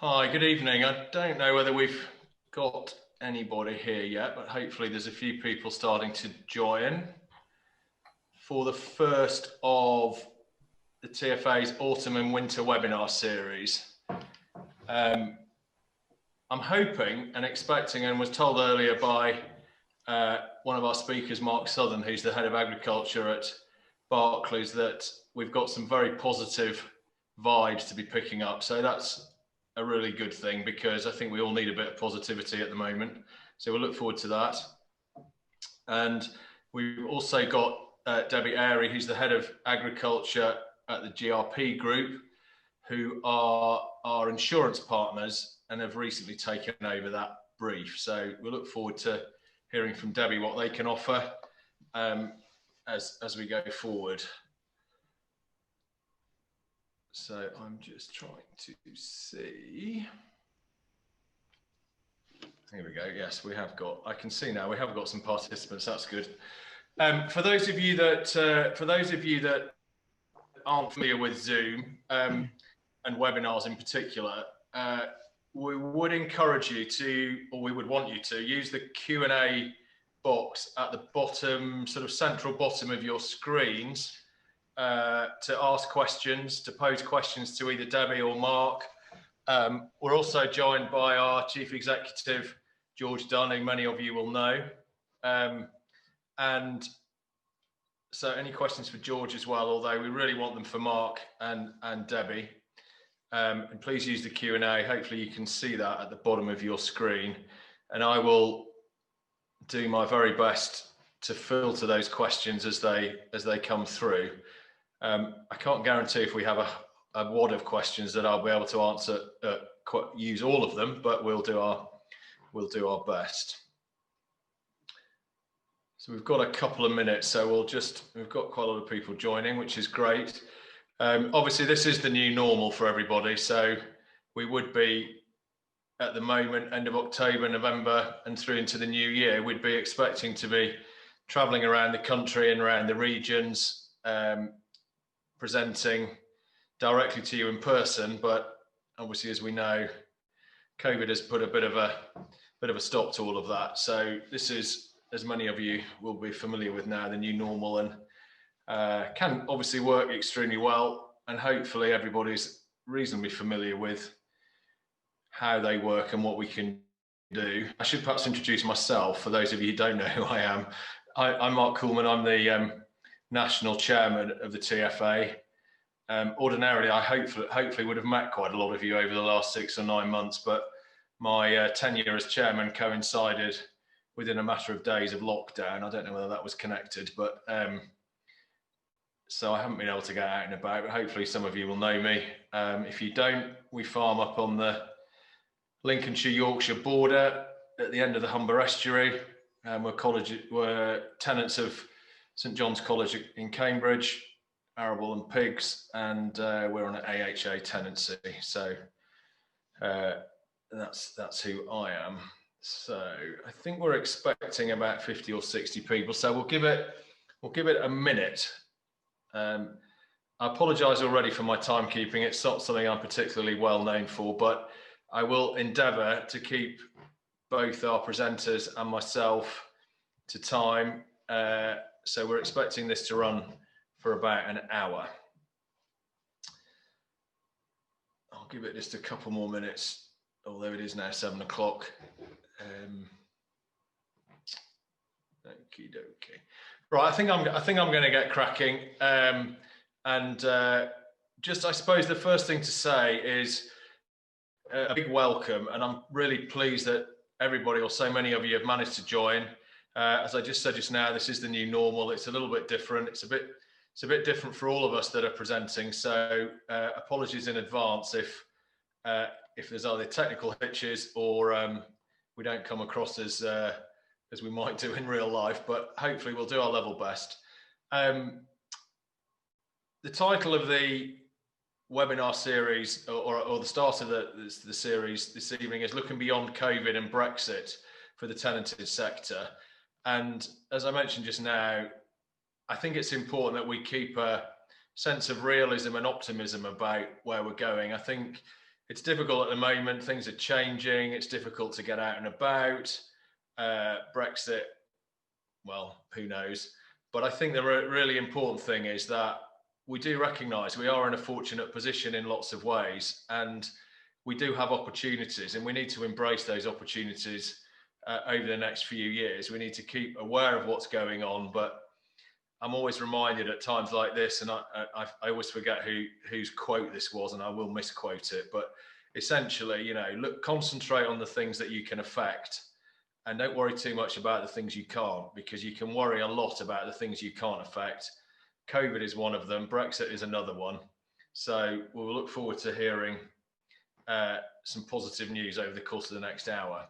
Hi, good evening. I don't know whether we've got anybody here yet, but hopefully there's a few people starting to join for the first of the TFA's autumn and winter webinar series. I'm hoping and expecting, and was told earlier by one of our speakers, Mark Suthern, who's the head of agriculture at Barclays, that we've got some very positive vibes to be picking up. So that's a really good thing, because I think we all need a bit of positivity at the moment. So we'll look forward to that. And we've also got Debbie Airey, who's the head of agriculture at the GRP group, who are our insurance partners and have recently taken over that brief. So we'll look forward to hearing from Debbie what they can offer as we go forward. So I'm just trying to see. Here we go. Yes, we have got. I can see now we have got some participants. That's good. For those of you that aren't familiar with Zoom and webinars in particular, we would encourage you to, or we would want you to, use the Q&A box at the bottom, sort of central bottom of your screens, to ask questions, to pose questions to either Debbie or Mark. We're also joined by our Chief Executive, George Dunn, who many of you will know. And so any questions for George as well, although we really want them for Mark and Debbie. And please use the Q&A. Hopefully you can see that at the bottom of your screen. And I will do my very best to filter those questions as they come through. I can't guarantee if we have a wad of questions that I'll be able to answer, use all of them, but we'll do our best. So we've got a couple of minutes, so we've got quite a lot of people joining, which is great. Obviously this is the new normal for everybody, so we would be at the moment, end of October, November, and through into the new year, we'd be expecting to be traveling around the country and around the regions, presenting directly to you in person, but obviously, as we know, COVID has put a bit of a stop to all of that. So this is, as many of you will be familiar with now, the new normal, and can obviously work extremely well, and hopefully everybody's reasonably familiar with how they work and what we can do. I should perhaps introduce myself for those of you who don't know who I am. I'm Mark Coolman. I'm the National Chairman of the TFA. Ordinarily, I hopefully would have met quite a lot of you over the last 6 or 9 months, but my tenure as chairman coincided within a matter of days of lockdown. I don't know whether that was connected, but so I haven't been able to get out and about, but hopefully some of you will know me. If you don't, we farm up on the Lincolnshire-Yorkshire border at the end of the Humber Estuary. We're tenants of St John's College in Cambridge, arable and pigs, and we're on an AHA tenancy. So that's who I am. So I think we're expecting about 50 or 60 people. So we'll give it a minute. I apologise already for my timekeeping. It's not something I'm particularly well known for, but I will endeavour to keep both our presenters and myself to time. So we're expecting this to run for about an hour. I'll give it just a couple more minutes, although it is now 7 o'clock. Okie dokie. Right, I think I'm going to get cracking. Just, I suppose the first thing to say is a big welcome, and I'm really pleased that everybody, or so many of you, have managed to join. As I just said just now, this is the new normal. It's a little bit different. It's a bit different for all of us that are presenting. So apologies in advance if there's either technical hitches or we don't come across as we might do in real life, but hopefully we'll do our level best. The title of the webinar series, or the start of the series this evening, is Looking Beyond COVID and Brexit for the Tenanted Sector. And as I mentioned just now, I think it's important that we keep a sense of realism and optimism about where we're going. I think it's difficult at the moment. Things are changing. It's difficult to get out and about. Brexit, well, who knows? But I think the really important thing is that we do recognise we are in a fortunate position in lots of ways, and we do have opportunities, and we need to embrace those opportunities over the next few years. We need to keep aware of what's going on, but I'm always reminded at times like this, and I always forget whose quote this was, and I will misquote it, but essentially, look, concentrate on the things that you can affect, and don't worry too much about the things you can't, because you can worry a lot about the things you can't affect. COVID is one of them. Brexit is another one. So we'll look forward to hearing some positive news over the course of the next hour.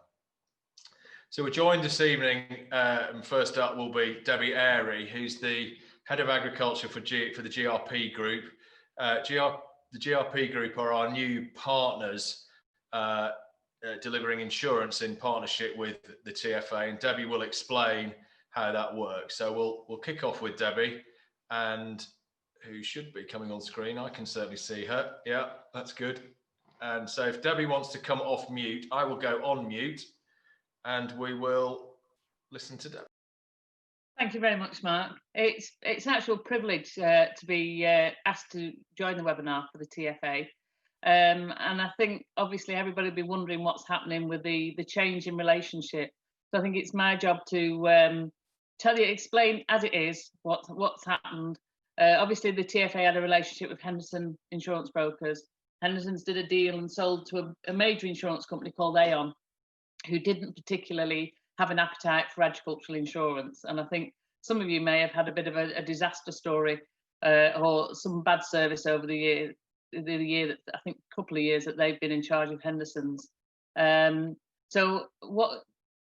So we're joined this evening, and first up will be Debbie Airey, who's the Head of Agriculture for the GRP Group. The GRP Group are our new partners delivering insurance in partnership with the TFA, and Debbie will explain how that works. So we'll kick off with Debbie, and who should be coming on screen. I can certainly see her. Yeah, that's good. And so if Debbie wants to come off mute, I will go on mute, and we will listen to Debbie. Thank you very much, Mark. It's an actual privilege to be asked to join the webinar for the TFA. And I think obviously everybody will be wondering what's happening with the change in relationship. So I think it's my job to explain as it is what's happened. Obviously the TFA had a relationship with Henderson Insurance Brokers. Henderson's did a deal and sold to a major insurance company called Aon, who didn't particularly have an appetite for agricultural insurance. And I think some of you may have had a bit of a disaster story or some bad service over the year that I think a couple of years that they've been in charge of Henderson's. So what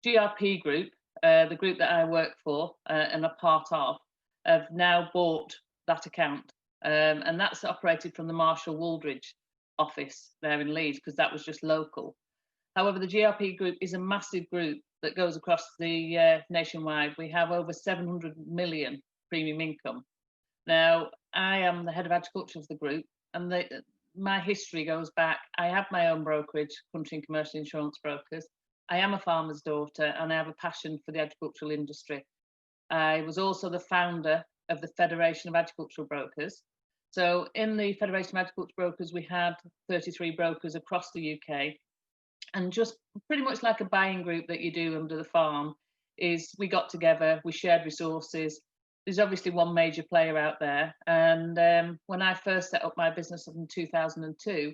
GRP Group, the group that I work for and are part of, have now bought that account, and that's operated from the Marshall Wooldridge office there in Leeds, because that was just local. However, the GRP Group is a massive group that goes across the nationwide. We have over 700 million premium income. Now, I am the head of agriculture of the group, and my history goes back. I have my own brokerage, Country and Commercial Insurance Brokers. I am a farmer's daughter, and I have a passion for the agricultural industry. I was also the founder of the Federation of Agricultural Brokers. So in the Federation of Agricultural Brokers, we had 33 brokers across the UK. And just pretty much like a buying group that you do under the farm, is we got together, we shared resources. There's obviously one major player out there. And when I first set up my business in 2002,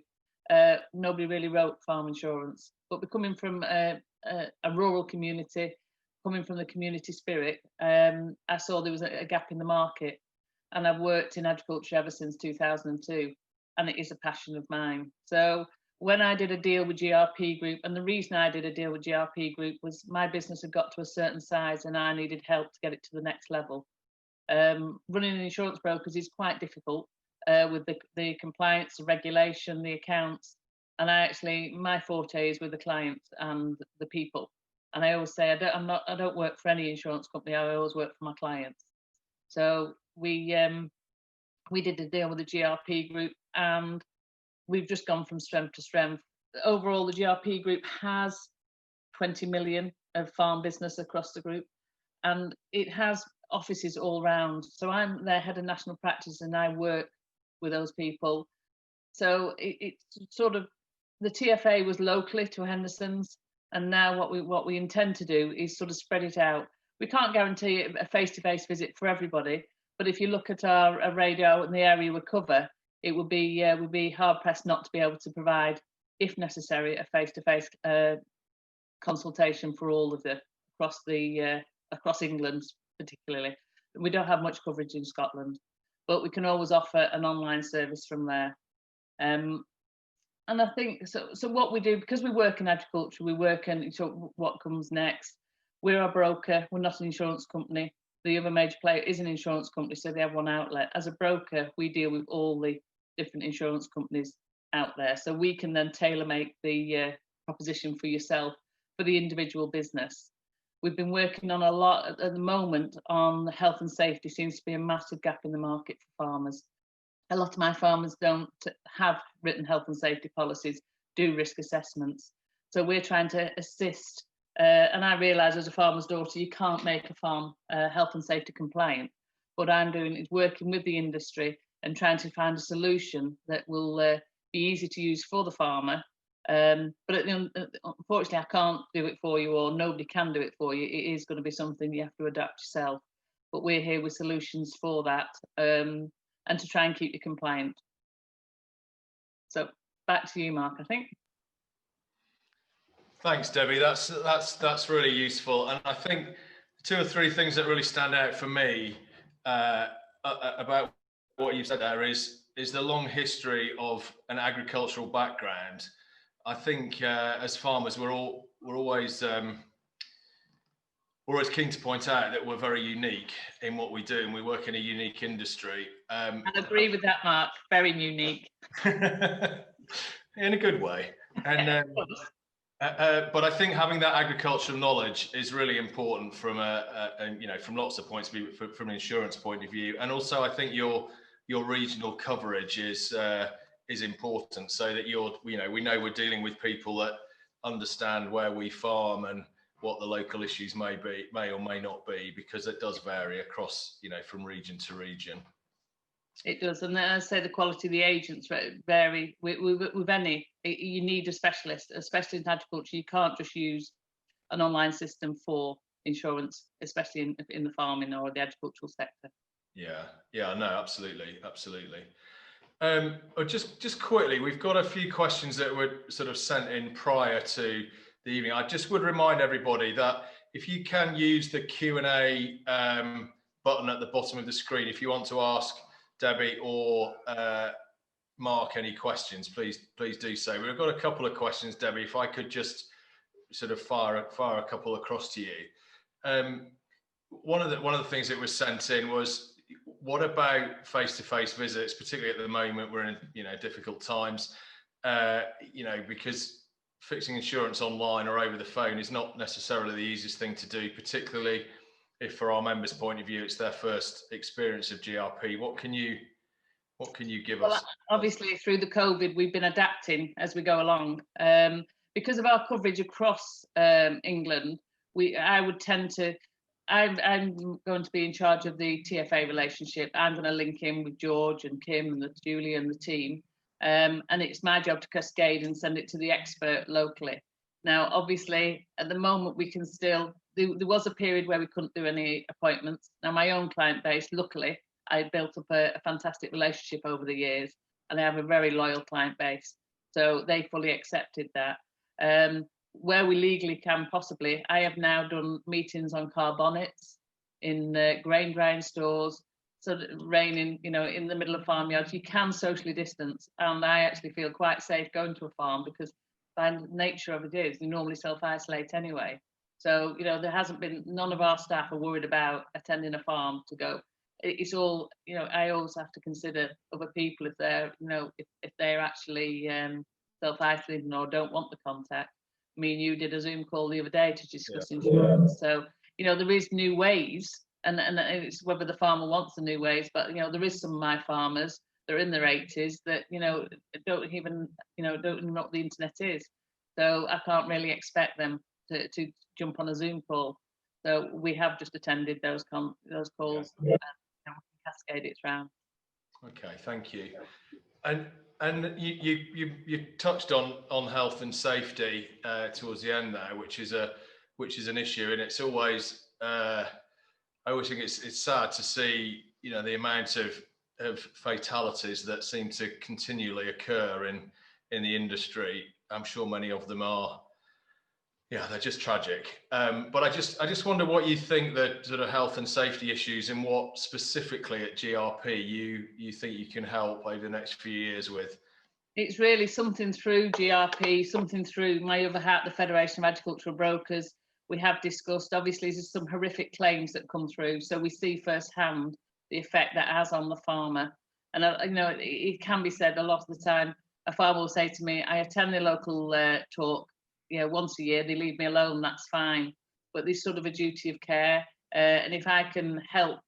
nobody really wrote farm insurance. But we're coming from a rural community, coming from the community spirit, I saw there was a gap in the market. And I've worked in agriculture ever since 2002, and it is a passion of mine. So when I did a deal with GRP Group, and the reason I did a deal with GRP Group was my business had got to a certain size and I needed help to get it to the next level. Running an insurance brokers is quite difficult with the compliance, the regulation, the accounts. And my forte is with the clients and the people. And I always say I don't work for any insurance company. I always work for my clients. So we did a deal with the GRP Group, and we've just gone from strength to strength. Overall, the GRP Group has 20 million of farm business across the group, and it has offices all round. So I'm their head of national practice, and I work with those people. So it's sort of, the TFA was locally to Henderson's, and now what we intend to do is sort of spread it out. We can't guarantee a face-to-face visit for everybody, but if you look at our radio and the area we cover, it would be hard pressed not to be able to provide, if necessary, a face-to-face consultation for all of across England particularly. We don't have much coverage in Scotland, but we can always offer an online service from there. And I think so what we do, because we work in agriculture, we work in what comes next. We're a broker, we're not an insurance company. The other major player is an insurance company, so they have one outlet. As a broker, we deal with all the different insurance companies out there, so we can then tailor make the proposition for yourself, for the individual business. We've been working on a lot at the moment on health and safety. Seems to be a massive gap in the market for farmers. A lot of my farmers don't have written health and safety policies, do risk assessments. So we're trying to assist, and I realise as a farmer's daughter, you can't make a farm health and safety compliant. What I'm doing is working with the industry and trying to find a solution that will be easy to use for the farmer. But unfortunately, I can't do it for you, or nobody can do it for you. It is going to be something you have to adapt yourself. But we're here with solutions for that, and to try and keep you compliant. So back to you, Mark, I think. Thanks, Debbie. That's really useful, and I think 2 or 3 things that really stand out for me about what you've said there is the long history of an agricultural background. I think as farmers, we're always keen to point out that we're very unique in what we do, and we work in a unique industry. I agree with that, Mark. Very unique. In a good way. And but I think having that agricultural knowledge is really important from from lots of points of view, from an insurance point of view, and also I think your regional coverage is important, so that we know we're dealing with people that understand where we farm and what the local issues may or may not be, because it does vary across from region to region. It does, and as I say, the quality of the agents vary with any. You need a specialist, especially in agriculture. You can't just use an online system for insurance, especially in the farming or the agricultural sector. Yeah, no, absolutely. Just quickly, we've got a few questions that were sort of sent in prior to the evening. I just would remind everybody that if you can use the Q&A button at the bottom of the screen, if you want to ask Debbie or Mark any questions, please do so. We've got a couple of questions, Debbie. If I could just sort of fire a couple across to you. One of the things that was sent in was, what about face-to-face visits, particularly at the moment we're in difficult times, because fixing insurance online or over the phone is not necessarily the easiest thing to do, particularly if, for our members' point of view, it's their first experience of GRP. What can you give us? Obviously, through the COVID, we've been adapting as we go along. Because of our coverage across England, I'm going to be in charge of the TFA relationship. I'm going to link in with George and Kim and Julie and the team. And it's my job to cascade and send it to the expert locally. Now, obviously, at the moment, we can still, there was a period where we couldn't do any appointments. Now, my own client base, luckily, I built up a fantastic relationship over the years, and I have a very loyal client base. So they fully accepted that. Where we legally can possibly, I have now done meetings on car bonnets, in grain drying stores, so that raining, in the middle of farmyards, you can socially distance. And I actually feel quite safe going to a farm, because by the nature of it is, you normally self-isolate anyway. So, there hasn't been, none of our staff are worried about attending a farm to go. It's all, I always have to consider other people if they're, if they're actually self-isolating or don't want the contact. Me and you did a Zoom call the other day to discuss insurance. So, there is new ways, and it's whether the farmer wants the new ways, but, there is some of my farmers, they're in their 80s that, don't even know what the internet is. So I can't really expect them to jump on a Zoom call. So we have just attended those calls. Yeah. And cascade it round. Okay, thank you. And you touched on health and safety towards the end there, which is an issue, and it's always I always think it's sad to see the amount of fatalities that seem to continually occur in the industry. I'm sure many of them are, they're just tragic. But I just wonder what you think that sort of health and safety issues, and what specifically at GRP you think you can help over the next few years with. It's really something through GRP, something through my other hat, the Federation of Agricultural Brokers. We have discussed, obviously, there's some horrific claims that come through, so we see firsthand the effect that has on the farmer. And it can be said a lot of the time, a farmer will say to me, I attend the local talk, once a year, they leave me alone, that's fine. But there's sort of a duty of care, and if I can help,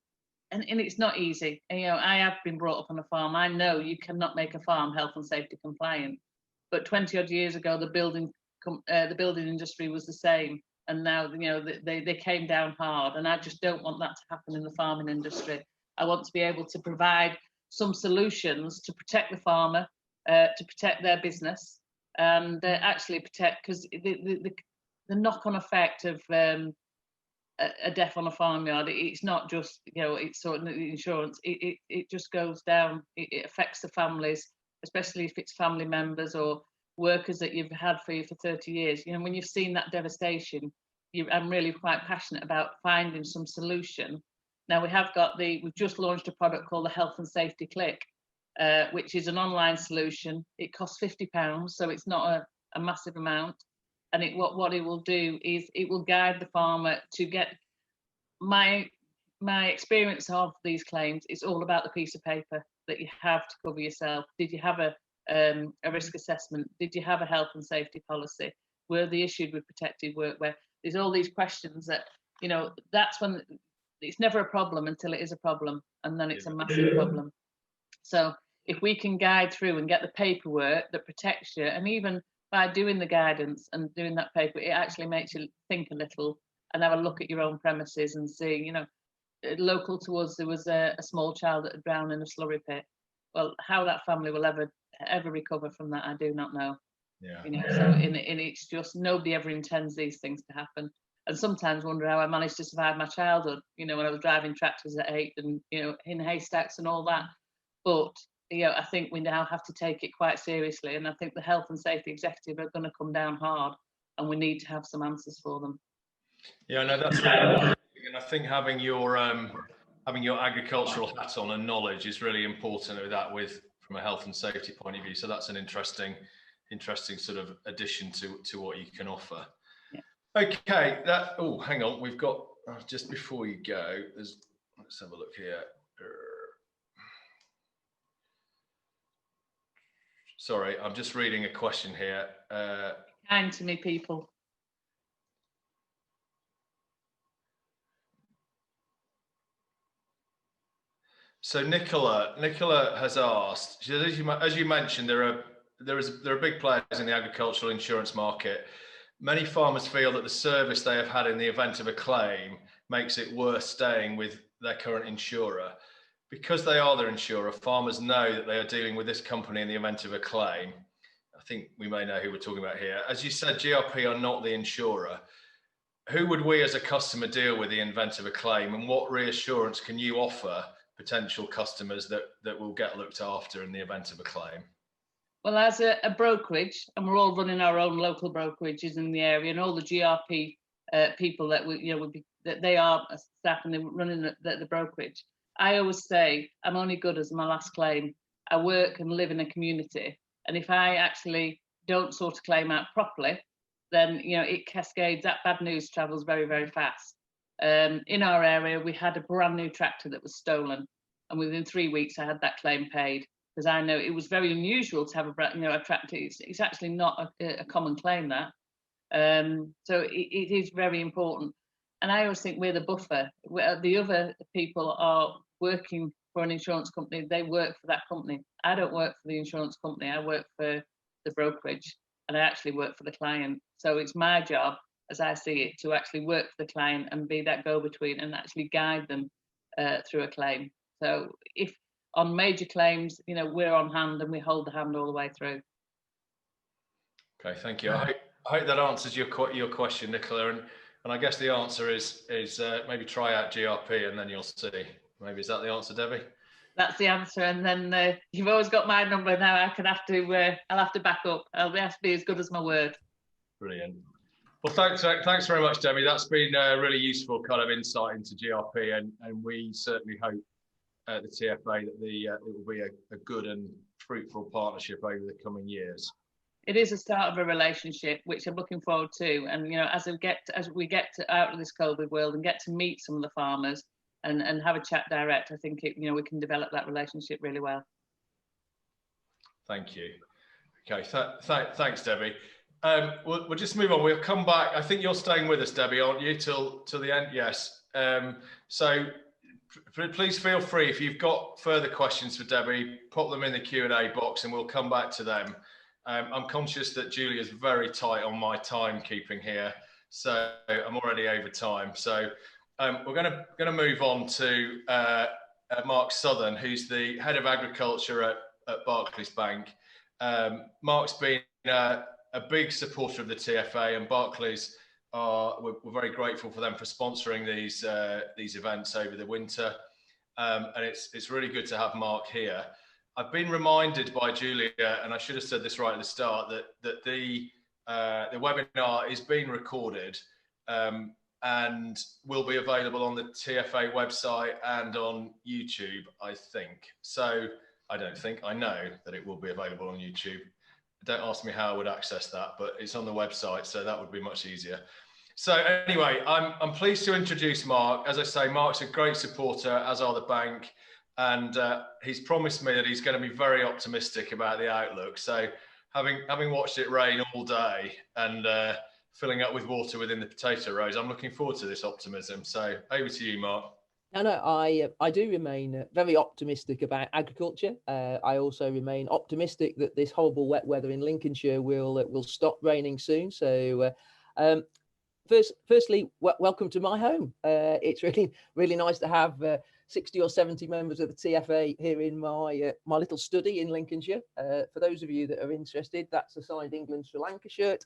and it's not easy. I have been brought up on a farm. I know you cannot make a farm health and safety compliant, but 20 odd years ago, the building industry was the same. And now, you know, they came down hard, and I just don't want that to happen in the farming industry. I want to be able to provide some solutions to protect the farmer, to protect their business, and actually protect, because the knock-on effect of a death on a farmyard, it's not just, you know, it's sort of the insurance, it just goes down. It affects the families, especially if it's family members or workers that you've had for you for 30 years. You know, when you've seen that devastation, I'm really quite passionate about finding some solution. Now we've just launched a product called the Health and Safety Click, which is an online solution. It costs £50, so it's not a massive amount. And what it will do is it will guide the farmer to get my experience of these claims. It's all about the piece of paper that you have to cover yourself. Did you have a risk assessment? Did you have a health and safety policy? Were they issued with protected workwear? There's all these questions that, you know, that's when it's never a problem until it is a problem, and then it's a massive problem. So if we can guide through and get the paperwork that protects you, and even by doing the guidance and doing that paper, it actually makes you think a little and have a look at your own premises and see, you know, local to us, there was a small child that had drowned in a slurry pit. Well, how that family will ever recover from that, I do not know. Yeah. You know, so it's just, nobody ever intends these things to happen. And sometimes wonder how I managed to survive my childhood, you know, when I was driving tractors at 8 and, you know, in haystacks and all that. But, you know, I think we now have to take it quite seriously. And I think the Health and Safety Executive are going to come down hard, and we need to have some answers for them. Yeah, no, that's right. And I think having your agricultural hat on and knowledge is really important with that, from a health and safety point of view. So that's an interesting sort of addition to what you can offer. Yeah. Okay, hang on, we've got, just before you go, let's have a look here. Sorry, I'm just reading a question here. Kind to me, people. So Nicola has asked, she says, as you mentioned, there are big players in the agricultural insurance market. Many farmers feel that the service they have had in the event of a claim makes it worth staying with their current insurer. Because they are their insurer, farmers know that they are dealing with this company in the event of a claim. I think we may know who we're talking about here. As you said, GRP are not the insurer. Who would we as a customer deal with in the event of a claim, and what reassurance can you offer potential customers that will get looked after in the event of a claim? Well, as a brokerage, and we're all running our own local brokerages in the area, and all the GRP people that that they are staff and they're running the brokerage. I always say I'm only good as my last claim. I work and live in a community, and if I actually don't sort a claim out properly, then, you know, it cascades. That bad news travels very, very fast. In our area, we had a brand new tractor that was stolen, and within 3 weeks, I had that claim paid, because I know it was very unusual to have a tractor. It's actually not a common claim, that. So it is very important. And I always think we're the buffer. The other people are working for an insurance company. They work for that company. I don't work for the insurance company. I work for the brokerage, and I actually work for the client. So it's my job, as I see it, to actually work for the client and be that go-between and actually guide them through a claim. So if on major claims, you know, we're on hand and we hold the hand all the way through. Okay, thank you. I hope that answers your question, Nicola. And I guess the answer is maybe try out GRP and then you'll see. Maybe is that the answer, Debbie? That's the answer. And then you've always got my number now. I'll have to back up. I'll have to be as good as my word. Brilliant. Well, thanks very much, Debbie. That's been a really useful kind of insight into GRP, and we certainly hope at the TFA that it will be a good and fruitful partnership over the coming years. It is a start of a relationship, which I'm looking forward to. And, you know, as we get out of this COVID world and get to meet some of the farmers and have a chat direct, I think we can develop that relationship really well. Thank you. Okay, thanks, Debbie. We'll just move on. We'll come back. I think you're staying with us, Debbie, aren't you, till the end? Yes. So please feel free, if you've got further questions for Debbie, pop them in the Q&A box and we'll come back to them. I'm conscious that Julie is very tight on my timekeeping here, so I'm already over time. So we're going to move on to Mark Suthern, who's the head of agriculture at Barclays Bank. Mark's been a big supporter of the TFA, and Barclays we're very grateful for them for sponsoring these events over the winter. And it's really good to have Mark here. I've been reminded by Julia, and I should have said this right at the start, that the webinar is being recorded and will be available on the TFA website and on YouTube, I think. So I know that it will be available on YouTube. Don't ask me how I would access that, but it's on the website, so that would be much easier. So anyway, I'm pleased to introduce Mark. As I say, Mark's a great supporter, as are the bank, and he's promised me that he's going to be very optimistic about the outlook. So having watched it rain all day and filling up with water within the potato rows, I'm looking forward to this optimism. So over to you, Mark. No, I do remain very optimistic about agriculture. I also remain optimistic that this horrible wet weather in Lincolnshire will stop raining soon. So firstly, welcome to my home. It's really nice to have 60 or 70 members of the TFA here in my little study in Lincolnshire. For those of you that are interested, that's a signed England-Sri Lanka shirt.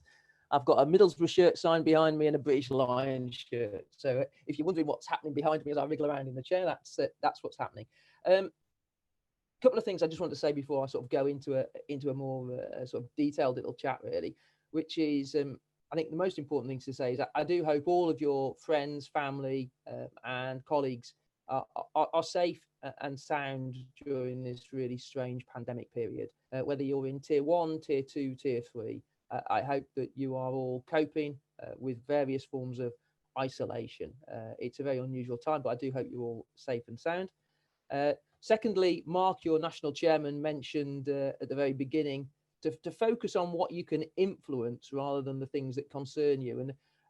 I've got a Middlesbrough shirt signed behind me and a British Lions shirt. So if you're wondering what's happening behind me as I wriggle around in the chair, that's what's happening. Couple of things I just want to say before I sort of go into a more sort of detailed little chat, really, which is I think the most important thing to say is that I do hope all of your friends, family, and colleagues are safe and sound during this really strange pandemic period. Whether you're in tier 1, tier 2, tier 3, I hope that you are all coping with various forms of isolation. It's a very unusual time, but I do hope you're all safe and sound. Secondly, Mark, your national chairman, mentioned at the very beginning to focus on what you can influence rather than the things that concern you.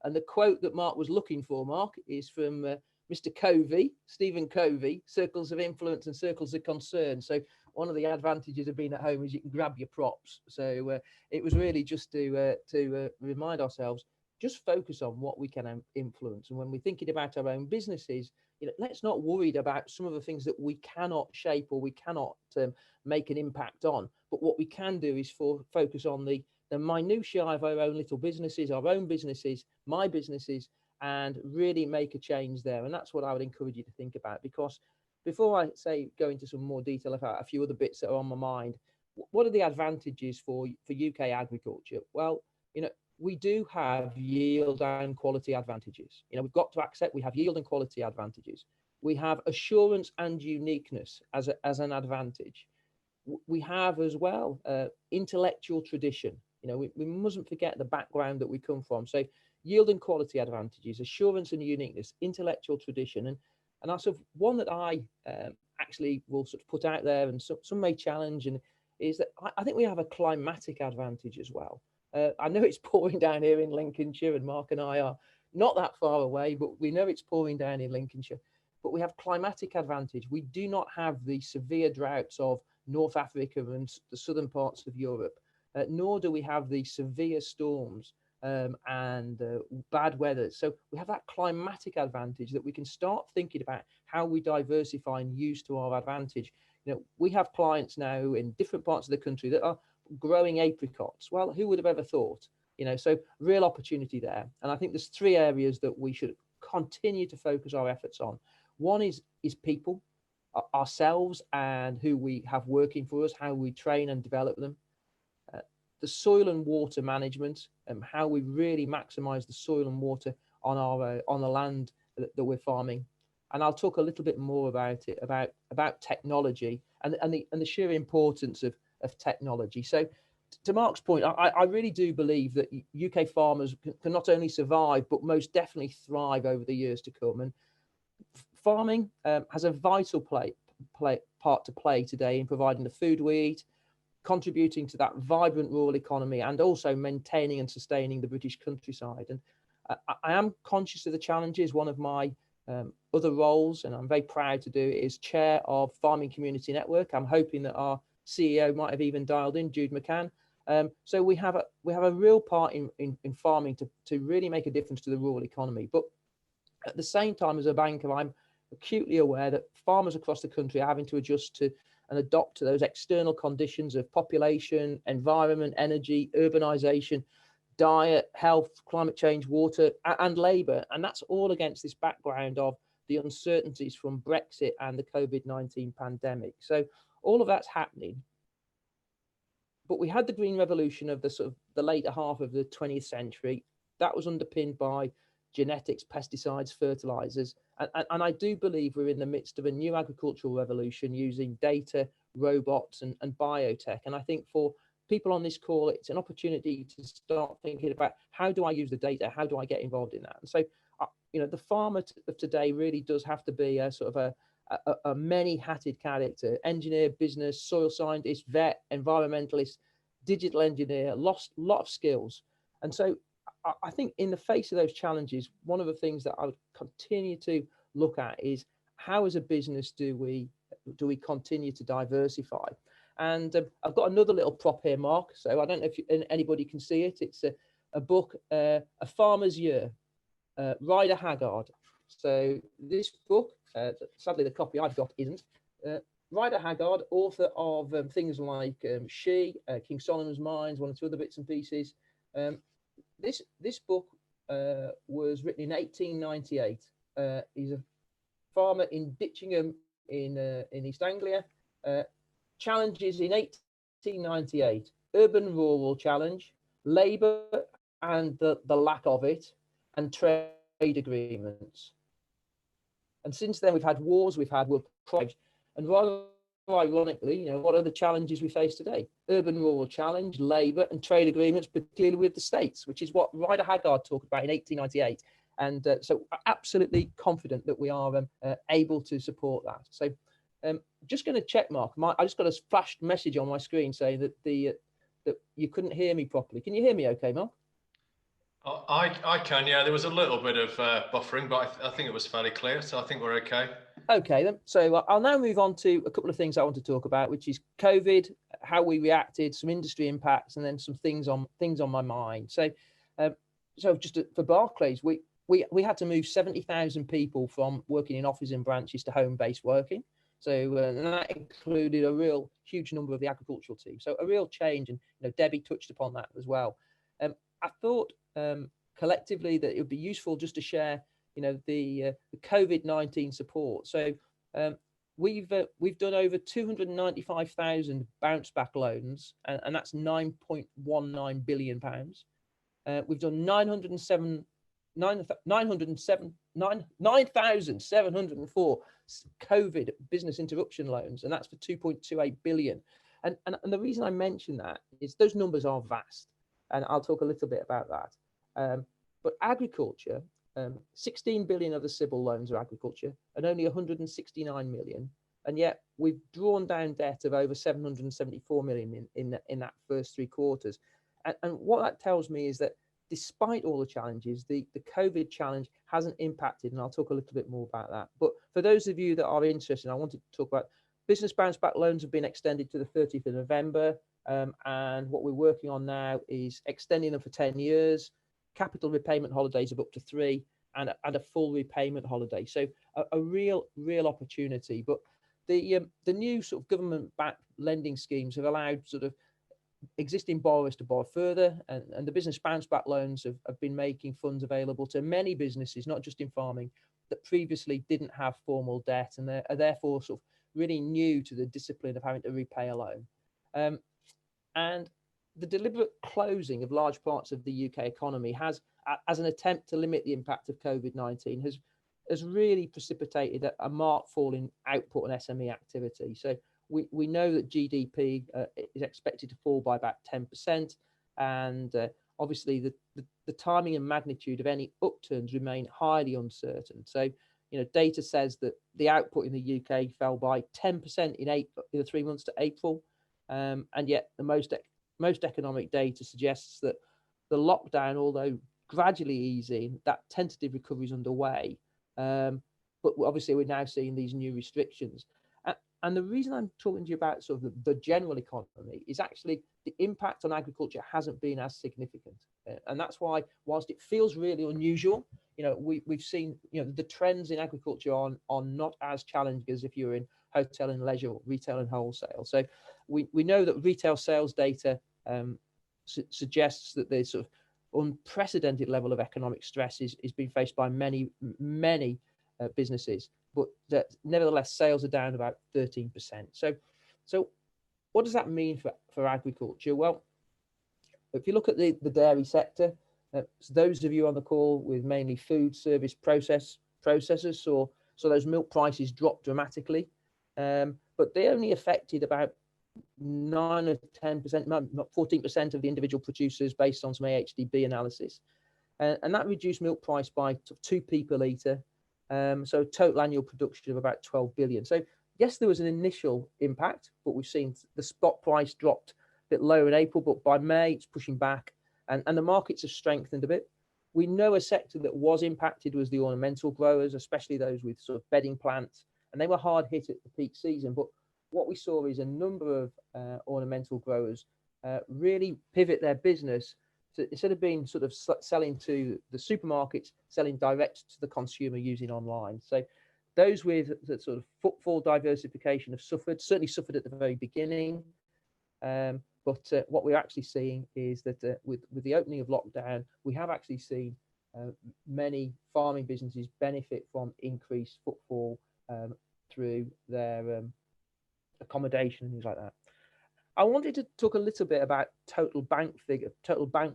And the quote that Mark was looking for, Mark, is from Mr. Covey, Stephen Covey, Circles of Influence and Circles of Concern. So one of the advantages of being at home is you can grab your props. So it was really just to remind ourselves, just focus on what we can influence. And when we're thinking about our own businesses, let's not worry about some of the things that we cannot shape or we cannot make an impact on. But what we can do is focus on the minutiae of our own little businesses, our own businesses, my businesses, and really make a change there. And that's what I would encourage you to think about, because before I go into some more detail about a few other bits that are on my mind, what are the advantages for UK agriculture? Well, we do have yield and quality advantages. We've got to accept we have yield and quality advantages. We have assurance and uniqueness as an advantage. We have as well intellectual tradition. We mustn't forget the background that we come from. So yield and quality advantages, assurance and uniqueness, intellectual tradition, and that's sort of one that I actually will sort of put out there, and some may challenge, and is that I think we have a climatic advantage as well. I know it's pouring down here in Lincolnshire, and Mark and I are not that far away, but we know it's pouring down in Lincolnshire. But we have climatic advantage. We do not have the severe droughts of North Africa and the southern parts of Europe, nor do we have the severe storms and bad weather. So we have that climatic advantage that we can start thinking about how we diversify and use to our advantage. We have clients now in different parts of the country that are growing apricots. Well, who would have ever thought? So real opportunity there. And I think there's 3 areas that we should continue to focus our efforts on. One is people, ourselves, and who we have working for us, how we train and develop them. The soil and water management, and how we really maximize the soil and water on the land that we're farming. And I'll talk a little bit more about it, about technology and the sheer importance of technology. So to Mark's point, I really do believe that UK farmers can not only survive, but most definitely thrive over the years to come. And farming has a vital part to play today in providing the food we eat, contributing to that vibrant rural economy, and also maintaining and sustaining the British countryside. And I am conscious of the challenges. One of my other roles, and I'm very proud to do, is chair of Farming Community Network. I'm hoping that our CEO might have even dialed in, Jude McCann. So we have a real part in farming to really make a difference to the rural economy. But at the same time, as a banker, I'm acutely aware that farmers across the country are having to adjust to and adopt to those external conditions of population, environment, energy, urbanisation, diet, health, climate change, water, and labour. And that's all against this background of the uncertainties from Brexit and the COVID-19 pandemic. So all of that's happening. But we had the green revolution of the sort of the later half of the 20th century. That was underpinned by genetics, pesticides, fertilizers. And I do believe we're in the midst of a new agricultural revolution using data, robots, and biotech. And I think for people on this call, it's an opportunity to start thinking about, how do I use the data? How do I get involved in that? And so, the farmer of today really does have to be a sort of a many-hatted character: engineer, business, soil scientist, vet, environmentalist, digital engineer, lot of skills. And so I think in the face of those challenges, one of the things that I would continue to look at is, how as a business do we continue to diversify? And I've got another little prop here, Mark, so I don't know if anybody can see it. It's a book, A Farmer's Year, Ryder Haggard. So this book, sadly the copy I've got isn't. Ryder Haggard, author of things like She, King Solomon's Mines, one or two other bits and pieces. This book was written in 1898. He's a farmer in Ditchingham in East Anglia. Challenges in 1898: urban-rural challenge, labour and the lack of it, and trade agreements. And since then, we've had wars, we've had world problems, and rather ironically, what are the challenges we face today? Urban-rural challenge, labour, and trade agreements, particularly with the states, which is what Ryder Haggard talked about in 1898. And so, absolutely confident that we are able to support that. So, just going to check, Mark. I just got a flashed message on my screen saying that that you couldn't hear me properly. Can you hear me okay, Mark? I can, yeah. There was a little bit of buffering, but I think it was fairly clear, so I think we're okay. Okay, then. So I'll now move on to a couple of things I want to talk about, which is COVID, how we reacted, some industry impacts, and then some things on my mind. So, just for Barclays, we had to move 70,000 people from working in offices and branches to home-based working. So and that included a real huge number of the agricultural team. So a real change, and Debbie touched upon that as well. I thought collectively that it would be useful just to share, the COVID-19 support. So we've done over 295,000 bounce back loans, and that's £9.19 billion. We've done 9,704 COVID business interruption loans, and that's for 2.28 billion. And the reason I mention that is those numbers are vast, and I'll talk a little bit about that. But agriculture, 16 billion of the CBIL loans are agriculture, and only 169 million. And yet we've drawn down debt of over 774 million in that first 3 quarters. And what that tells me is that despite all the challenges, the COVID challenge hasn't impacted, and I'll talk a little bit more about that. But for those of you that are interested, I wanted to talk about business bounce back loans have been extended to the 30th of November. And what we're working on now is extending them for 10 years, capital repayment holidays of up to 3, and a full repayment holiday. So a real opportunity. But the new sort of government-backed lending schemes have allowed sort of existing borrowers to borrow further, and the business bounce back loans have been making funds available to many businesses, not just in farming, that previously didn't have formal debt, and are therefore sort of really new to the discipline of having to repay a loan. And the deliberate closing of large parts of the UK economy has, as an attempt to limit the impact of COVID-19, has really precipitated a marked fall in output and SME activity. So we know that GDP is expected to fall by about 10%, and obviously the timing and magnitude of any upturns remain highly uncertain. So data says that the output in the UK fell by 10% in the 3 months to April, and yet the most economic data suggests that the lockdown, although gradually easing, that tentative recovery is underway. But obviously we're now seeing these new restrictions. And the reason I'm talking to you about sort of the general economy is actually the impact on agriculture hasn't been as significant. And that's why, whilst it feels really unusual, we've seen, the trends in agriculture are not as challenging as if you're in hotel and leisure, or retail and wholesale. So we know that retail sales data suggests that there's sort of unprecedented level of economic stress is being faced by many businesses, but that nevertheless sales are down about 13%. So what does that mean for agriculture? Well, if you look at the dairy sector, so those of you on the call with mainly food service processors saw those milk prices drop dramatically, but they only affected about 9 or 10%, not 14% of the individual producers based on some AHDB analysis, and that reduced milk price by 2p per litre. So total annual production of about 12 billion. So yes, there was an initial impact, but we've seen the spot price dropped a bit lower in April, but by May it's pushing back, and the markets have strengthened a bit. We know a sector that was impacted was the ornamental growers, especially those with sort of bedding plants, and they were hard hit at the peak season. But what we saw is a number of ornamental growers really pivot their business to, instead of being sort of selling to the supermarkets, selling direct to the consumer using online. So those with the sort of footfall diversification have certainly suffered at the very beginning. But what we're actually seeing is that with the opening of lockdown, we have actually seen many farming businesses benefit from increased footfall through their accommodation and things like that. I wanted to talk a little bit about total bank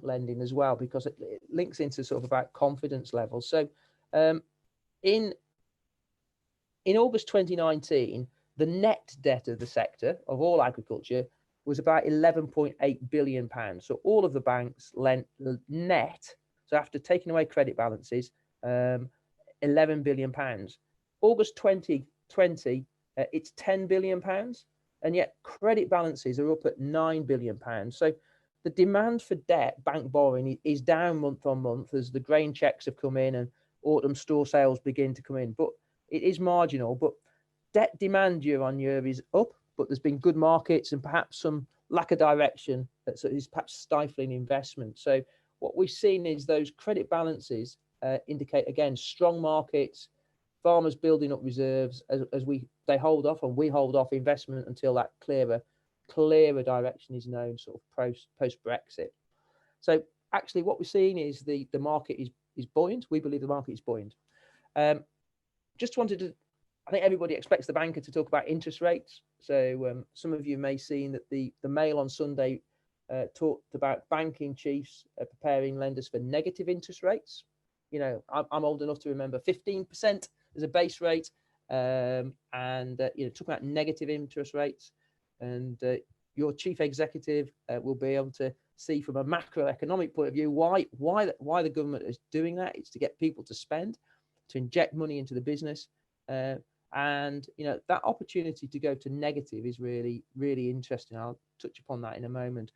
lending as well, because it links into sort of about confidence levels. So in August 2019, the net debt of the sector of all agriculture was about 11.8 billion pounds. So all of the banks lent net, so after taking away credit balances, 11 billion pounds. August 2020, it's 10 billion pounds, and yet credit balances are up at 9 billion pounds. So the demand for debt, bank borrowing, is down month on month as the grain checks have come in and autumn store sales begin to come in, but it is marginal. But debt demand year on year is up, but there's been good markets and perhaps some lack of direction that is perhaps stifling investment. So what we've seen is those credit balances indicate, again, strong markets, farmers building up reserves as they hold off, and we hold off investment until that clearer direction is known, sort of post Brexit. So actually what we're seeing is the market is buoyant. We believe the market is buoyant. Just wanted to, I think everybody expects the banker to talk about interest rates. So some of you may have seen that the Mail on Sunday talked about banking chiefs preparing lenders for negative interest rates. I'm old enough to remember 15% as a base rate, and talking about negative interest rates. And your chief executive will be able to see from a macroeconomic point of view why the government is doing that. It's to get people to spend, to inject money into the business. And that opportunity to go to negative is really, really interesting. I'll touch upon that in a moment.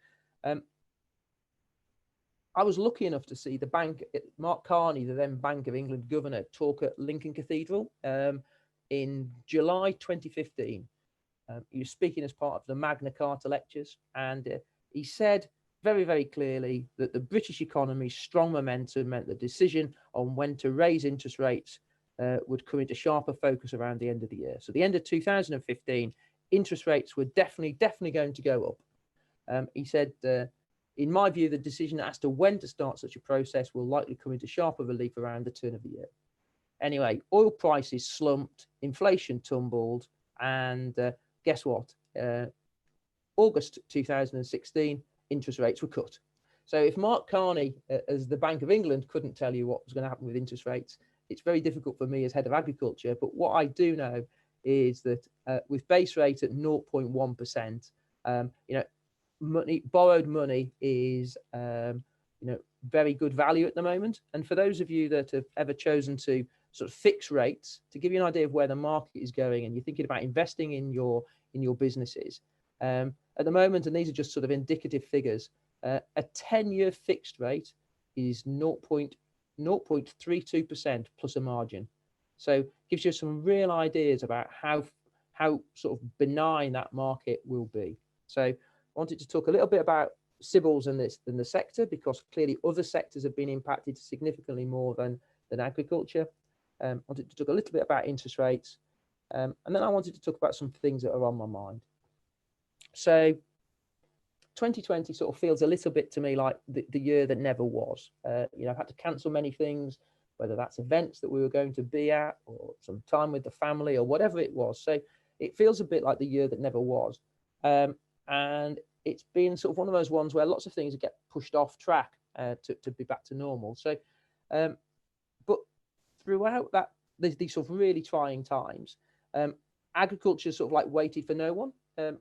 I was lucky enough to see the bank, Mark Carney, the then Bank of England governor, talk at Lincoln Cathedral in July 2015. He was speaking as part of the Magna Carta lectures, and he said very, very clearly that the British economy's strong momentum meant the decision on when to raise interest rates would come into sharper focus around the end of the year. So the end of 2015, interest rates were definitely going to go up. He said, in my view, the decision as to when to start such a process will likely come into sharper relief around the turn of the year. Anyway, oil prices slumped, inflation tumbled, and guess what? August 2016, interest rates were cut. So if Mark Carney, as the Bank of England, couldn't tell you what was going to happen with interest rates, it's very difficult for me as head of agriculture. But what I do know is that with base rate at 0.1%, borrowed money is very good value at the moment. And for those of you that have ever chosen to sort of fix rates, to give you an idea of where the market is going, and you're thinking about investing in your businesses, at the moment, and these are just sort of indicative figures, a 10-year fixed rate is 0.32% plus a margin. So gives you some real ideas about how sort of benign that market will be. So wanted to talk a little bit about civils and the sector, because clearly other sectors have been impacted significantly more than agriculture. Wanted to talk a little bit about interest rates, and then I wanted to talk about some things that are on my mind. So 2020 sort of feels a little bit to me like the year that never was. I've had to cancel many things, whether that's events that we were going to be at or some time with the family or whatever it was. So it feels a bit like the year that never was. And it's been sort of one of those ones where lots of things get pushed off track to be back to normal. So, but throughout these sort of really trying times, agriculture sort of like waited for no one.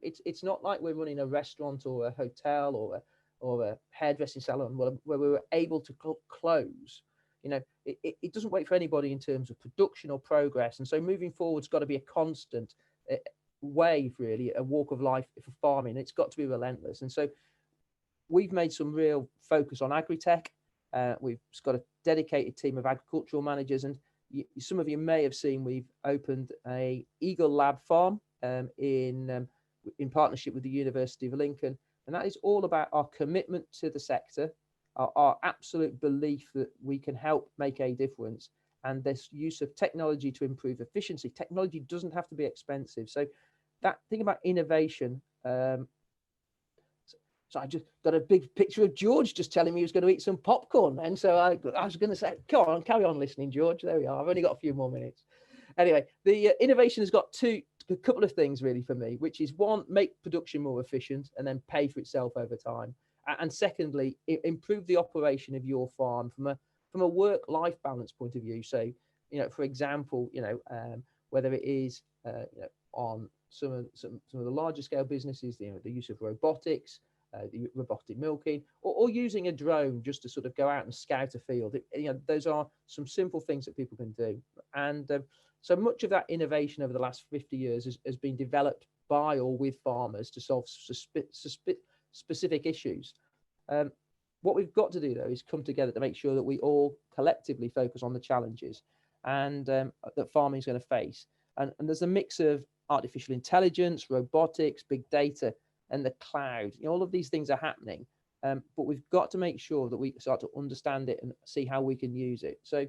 It's not like we're running a restaurant or a hotel or a hairdressing salon where we were able to close. It doesn't wait for anybody in terms of production or progress. And so moving forward's got to be a constant wave, really, a walk of life for farming. It's got to be relentless. And so we've made some real focus on agri-tech. We've got a dedicated team of agricultural managers, and some of you may have seen we've opened a Eagle Lab farm in partnership with the University of Lincoln, and that is all about our commitment to the sector, our absolute belief that we can help make a difference, and this use of technology to improve efficiency. Technology doesn't have to be expensive. So that thing about innovation. So I just got a big picture of George just telling me he was going to eat some popcorn. And so I was going to say, come on, carry on listening, George. There we are. I've only got a few more minutes. Anyway, the innovation has got a couple of things really for me, which is one, make production more efficient and then pay for itself over time. And secondly, improve the operation of your farm from a work-life balance point of view. So, for example, whether it is on some of the larger scale businesses, the use of robotics, the robotic milking, or using a drone just to sort of go out and scout a field. Those are some simple things that people can do. And so much of that innovation over the last 50 years has been developed by or with farmers to solve specific issues. What we've got to do, though, is come together to make sure that we all collectively focus on the challenges and that farming is going to face. And there's a mix of artificial intelligence, robotics, big data, and the cloud. All of these things are happening, but we've got to make sure that we start to understand it and see how we can use it. So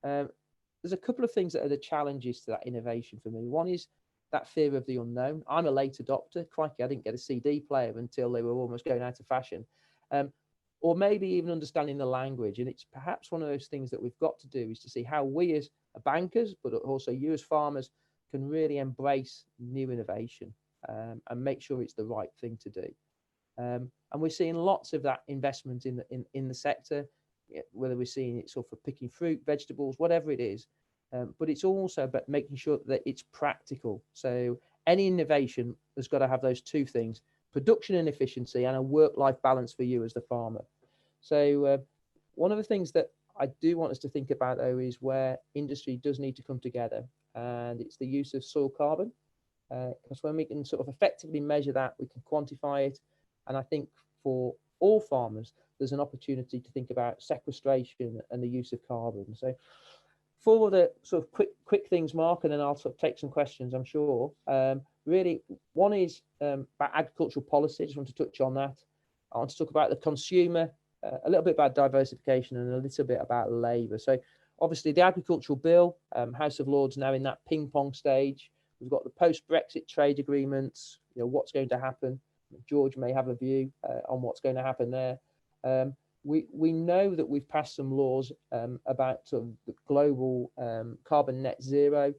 there's a couple of things that are the challenges to that innovation for me. One is that fear of the unknown. I'm a late adopter. Crikey, I didn't get a CD player until they were almost going out of fashion. Or maybe even understanding the language. And it's perhaps one of those things that we've got to do is to see how we as bankers, but also you as farmers, can really embrace new innovation and make sure it's the right thing to do. And we're seeing lots of that investment in the sector, whether we're seeing it sort of for picking fruit, vegetables, whatever it is. But it's also about making sure that it's practical. So any innovation has got to have those two things: production and efficiency, and a work-life balance for you as the farmer. So one of the things that I do want us to think about, though, is where industry does need to come together, and it's the use of soil carbon. Because when we can sort of effectively measure that, we can quantify it. And I think for all farmers, there's an opportunity to think about sequestration and the use of carbon. So for the sort of quick things, Mark, and then I'll sort of take some questions, I'm sure. Really, one is about agricultural policy. I just want to touch on that. I want to talk about the consumer, a little bit about diversification, and a little bit about labour. So obviously the agricultural bill, House of Lords now in that ping pong stage. We've got the post-Brexit trade agreements, what's going to happen. George may have a view on what's going to happen there. We know that we've passed some laws about sort of the global carbon net zero.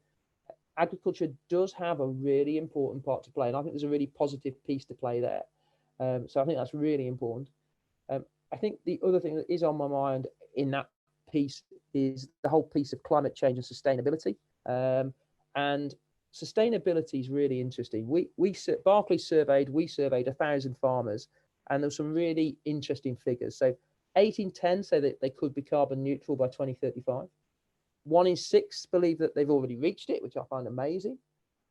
Agriculture does have a really important part to play, and I think there's a really positive piece to play there. So I think that's really important. I think the other thing that is on my mind in that piece is the whole piece of climate change and sustainability. And sustainability is really interesting. Barclays surveyed 1,000 farmers, and there were some really interesting figures. So 8 in 10 say that they could be carbon neutral by 2035. 1 in 6 believe that they've already reached it, which I find amazing.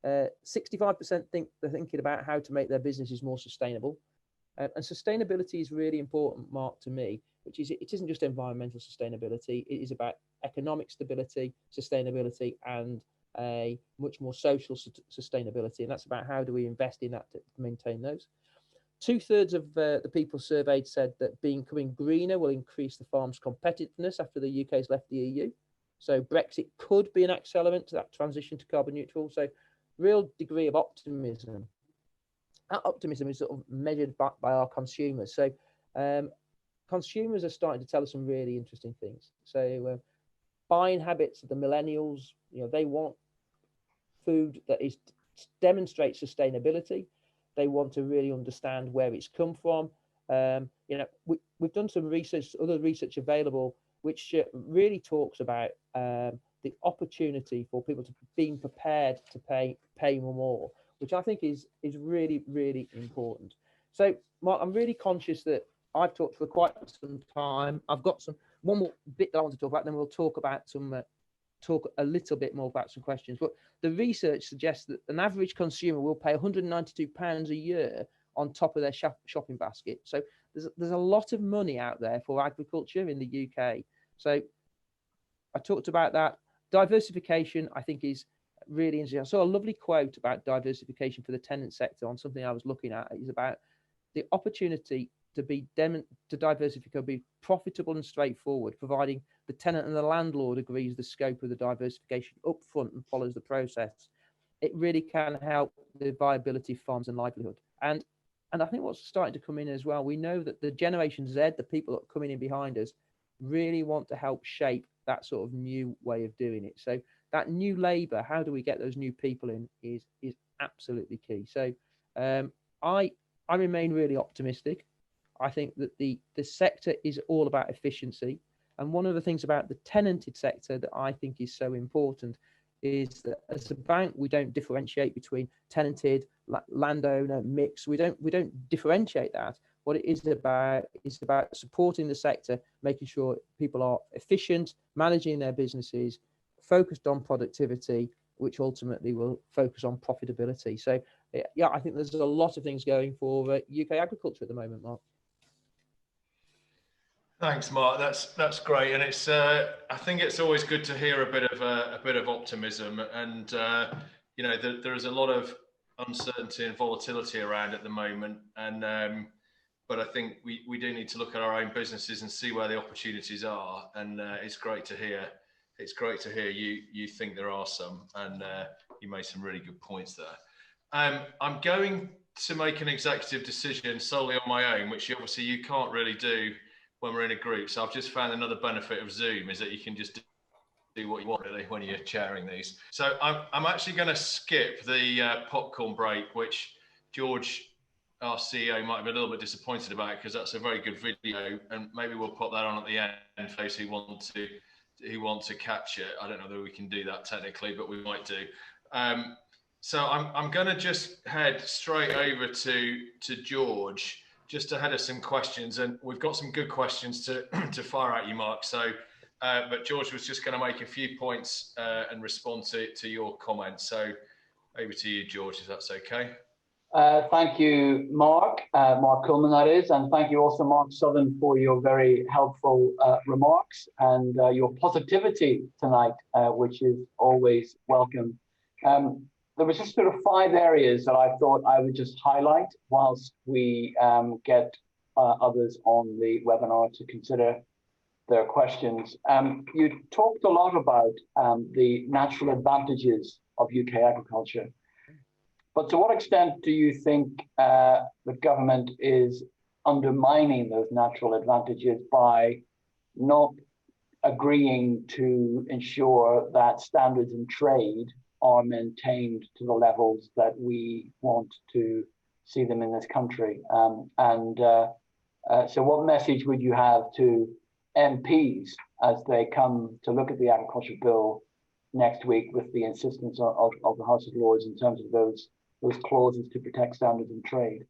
65% think they're thinking about how to make their businesses more sustainable. And sustainability is really important, Mark, to me, which is it isn't just environmental sustainability. It is about economic stability, sustainability, and a much more social sustainability. And that's about how do we invest in that to maintain those. 2/3 of the people surveyed said that becoming greener will increase the farm's competitiveness after the UK's left the EU. So Brexit could be an accelerant to that transition to carbon neutral. So real degree of optimism. That optimism is sort of measured by our consumers. So consumers are starting to tell us some really interesting things. So buying habits of the millennials, they want food that demonstrates sustainability. They want to really understand where it's come from. We've done some research, other research available, which really talks about the opportunity for people to being prepared to pay more, which I think is really, really important. So, Mark, I'm really conscious that I've talked for quite some time. I've got one more bit that I want to talk about, then we'll talk about talk a little bit more about some questions. But the research suggests that an average consumer will pay £192 a year on top of their shopping basket. So there's a lot of money out there for agriculture in the UK. So I talked about that. Diversification, I think, is really interesting. I saw a lovely quote about diversification for the tenant sector on something I was looking at. It's about the opportunity to diversify, be profitable and straightforward, providing the tenant and the landlord agrees the scope of the diversification up front and follows the process. It really can help the viability of farms and livelihood. And I think what's starting to come in as well, we know that the Generation Z, the people that are coming in behind us, really want to help shape that sort of new way of doing it. So that new labour, how do we get those new people in, is absolutely key. So I remain really optimistic. I think that the sector is all about efficiency. And one of the things about the tenanted sector that I think is so important is that as a bank, we don't differentiate between tenanted, landowner, mix. We don't differentiate that. What it is about supporting the sector, making sure people are efficient, managing their businesses, focused on productivity, which ultimately will focus on profitability. So yeah, I think there's a lot of things going for UK agriculture at the moment, Mark. Thanks, Mark. That's great, and it's I think it's always good to hear a bit of optimism, and there is a lot of uncertainty and volatility around at the moment, and but I think we do need to look at our own businesses and see where the opportunities are, and it's great to hear. It's great to hear you think there are some, and you made some really good points there. I'm going to make an executive decision solely on my own, which obviously you can't really do when we're in a group. So I've just found another benefit of Zoom is that you can just do what you want really when you're chairing these. So I'm actually going to skip the popcorn break, which George, our CEO, might be a little bit disappointed about because that's a very good video, and maybe we'll put that on at the end for those who want to catch it. I don't know whether we can do that technically, but we might do. So I'm going to just head straight over to George, just ahead of some questions, and we've got some good questions to fire at you, Mark. So, but George was just going to make a few points and respond to your comments. So, over to you, George, if that's okay. Thank you, Mark. Mark Coleman, that is, and thank you also, Mark Suthern, for your very helpful remarks and your positivity tonight, which is always welcome. There was just sort of 5 areas that I thought I would just highlight whilst we get others on the webinar to consider their questions. You talked a lot about the natural advantages of UK agriculture, but to what extent do you think the government is undermining those natural advantages by not agreeing to ensure that standards in trade are maintained to the levels that we want to see them in this country? So what message would you have to MPs as they come to look at the agriculture bill next week with the insistence of the House of Lords in terms of those clauses to protect standards in trade?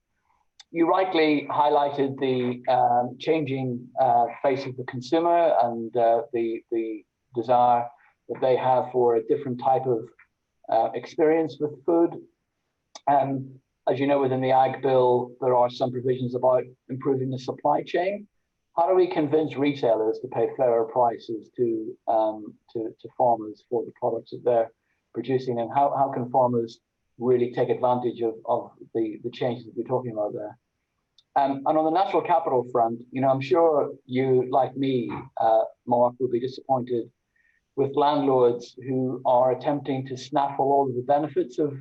You rightly highlighted the changing face of the consumer and the desire that they have for a different type of experience with food. As you know, within the Ag Bill, there are some provisions about improving the supply chain. How do we convince retailers to pay fairer prices to farmers for the products that they're producing? And how can farmers really take advantage of the changes that we're talking about there? And on the natural capital front, I'm sure you, like me, Mark, will be disappointed with landlords who are attempting to snaffle all of the benefits of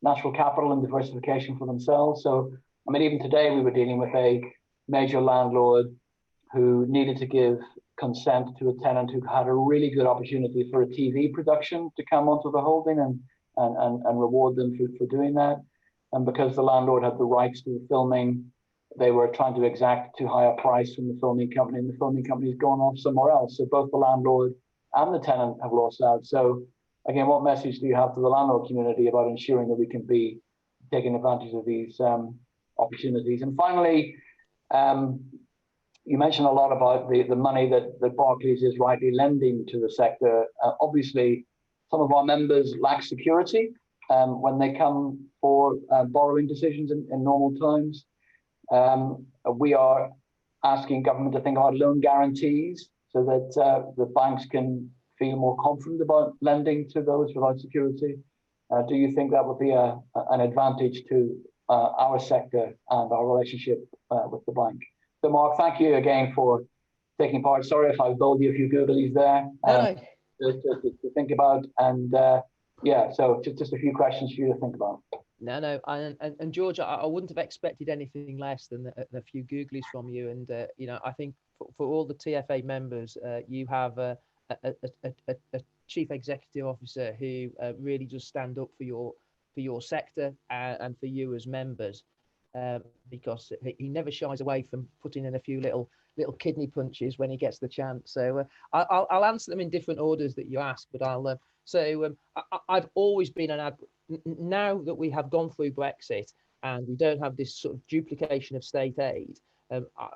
natural capital and diversification for themselves. So, even today we were dealing with a major landlord who needed to give consent to a tenant who had a really good opportunity for a TV production to come onto the holding and reward them for doing that. And because the landlord had the rights to the filming, they were trying to exact too high a price from the filming company, and the filming company's gone off somewhere else. So both the landlord and the tenant have lost out. So again, what message do you have to the landlord community about ensuring that we can be taking advantage of these opportunities? And finally, you mentioned a lot about the money that Barclays is rightly lending to the sector. Obviously, some of our members lack security when they come for borrowing decisions in normal times. We are asking government to think about loan guarantees so that the banks can feel more confident about lending to those without security. Do you think that would be an advantage to our sector and our relationship with the bank? So, Mark, thank you again for taking part. Sorry if I bowled you a few Googlies there to think about. And so just a few questions for you to think about. No, and George, I wouldn't have expected anything less than a few Googlies from you. And I think for all the TFA members, you have a chief executive officer who really does stand up for your sector and for you as members, because he never shies away from putting in a few little kidney punches when he gets the chance. So I'll answer them in different orders that you ask, but I've always been now that we have gone through Brexit and we don't have this sort of duplication of state aid,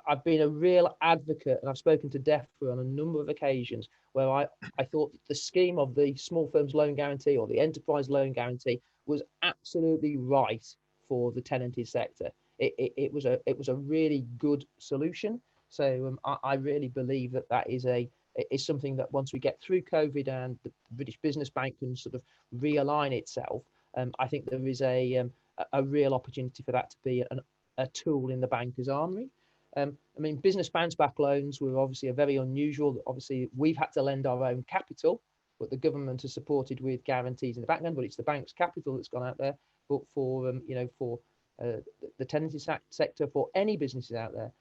I've been a real advocate, and I've spoken to DEFRA on a number of occasions where I thought the scheme of the small firms loan guarantee or the enterprise loan guarantee was absolutely right for the tenanted sector. It was a really good solution. So I really believe that is something that once we get through COVID and the British Business Bank can sort of realign itself, I think there is a real opportunity for that to be a tool in the banker's armoury. Business bounce back loans were obviously a very unusual. Obviously, we've had to lend our own capital, but the government has supported with guarantees in the background. But it's the bank's capital that's gone out there. But for the tenanted sector, for any businesses out there,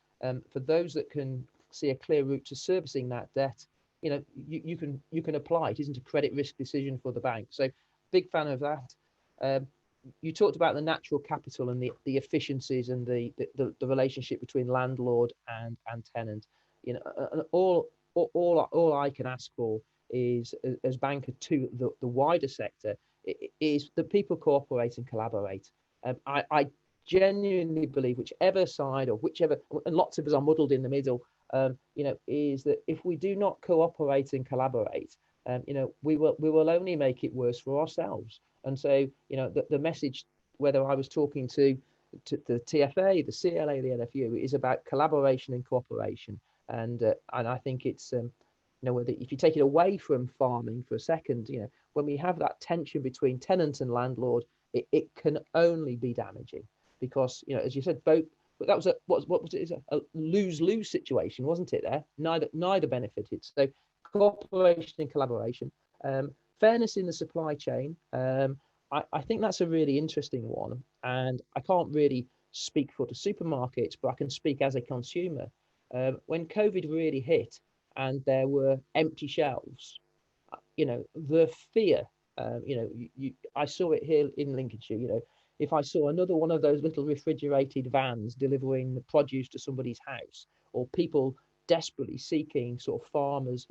for those that can see a clear route to servicing that debt, you can apply. It isn't a credit risk decision for the bank. So, big fan of that. You talked about the natural capital and the efficiencies and the relationship between landlord and tenant. All I can ask for is, as banker to the wider sector, is that people cooperate and collaborate. I genuinely believe whichever side or whichever, and lots of us are muddled in the middle, is that if we do not cooperate and collaborate, we will only make it worse for ourselves. And so, the message, whether I was talking to the TFA, the CLA, the NFU, is about collaboration and cooperation. And I think it's, if you take it away from farming for a second, when we have that tension between tenant and landlord, it can only be damaging, because, as you said, both. But that was what was it? A lose-lose situation, wasn't it? There, neither benefited. So, cooperation and collaboration, fairness in the supply chain. I think that's a really interesting one, and I can't really speak for the supermarkets, but I can speak as a consumer. When COVID really hit and there were empty shelves, the fear. I saw it here in Lincolnshire. If I saw another one of those little refrigerated vans delivering the produce to somebody's house, or people desperately seeking sort of farmers,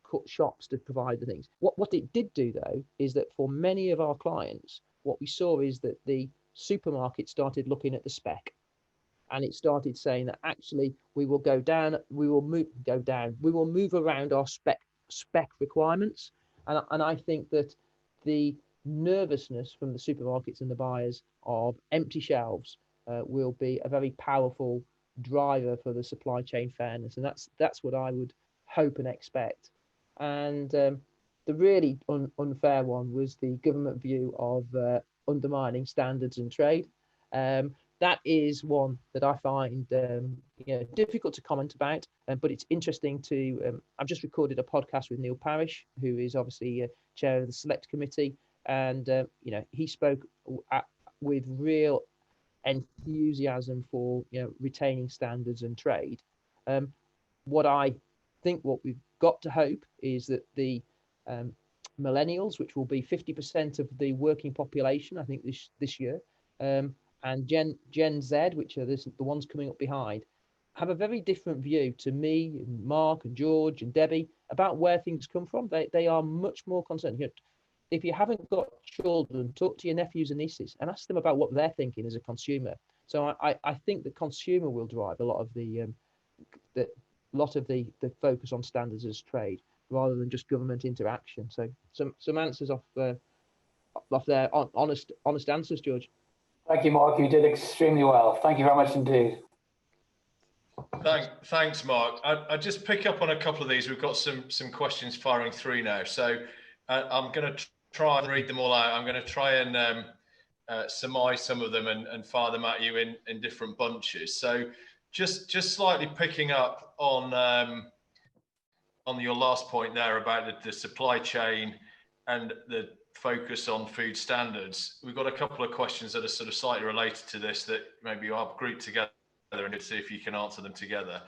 cut shops to provide the things. What it did do, though, is that for many of our clients, what we saw is that the supermarket started looking at the spec, and it started saying that actually we will move around our spec requirements, and I think that the nervousness from the supermarkets and the buyers of empty shelves will be a very powerful driver for the supply chain fairness, and that's what I would hope and expect. And the really unfair one was the government view of undermining standards and trade. that is one that I find difficult to comment about, but it's interesting to. I've just recorded a podcast with Neil Parish, who is obviously chair of the Select Committee, and he spoke with real enthusiasm for retaining standards and trade. What we've got to hope is that the millennials, which will be 50% of the working population, I think this year, and Gen Z, which are the ones coming up behind, have a very different view to me and Mark and George and Debbie about where things come from. They are much more concerned. If you haven't got children, talk to your nephews and nieces and ask them about what they're thinking as a consumer. So I think the consumer will drive a lot of the focus on standards as trade, rather than just government interaction. So some answers off there, honest answers, George. Thank you, Mark. You did extremely well. Thank you very much indeed. Thanks, Mark. I just pick up on a couple of these. We've got some questions firing through now. So I'm going to try and read them all out. I'm going to try and surmise some of them and fire them at you in different bunches. So just slightly picking up on your last point there about the supply chain and the focus on food standards. We've got a couple of questions that are sort of slightly related to this that maybe I'll group together and see if you can answer them together.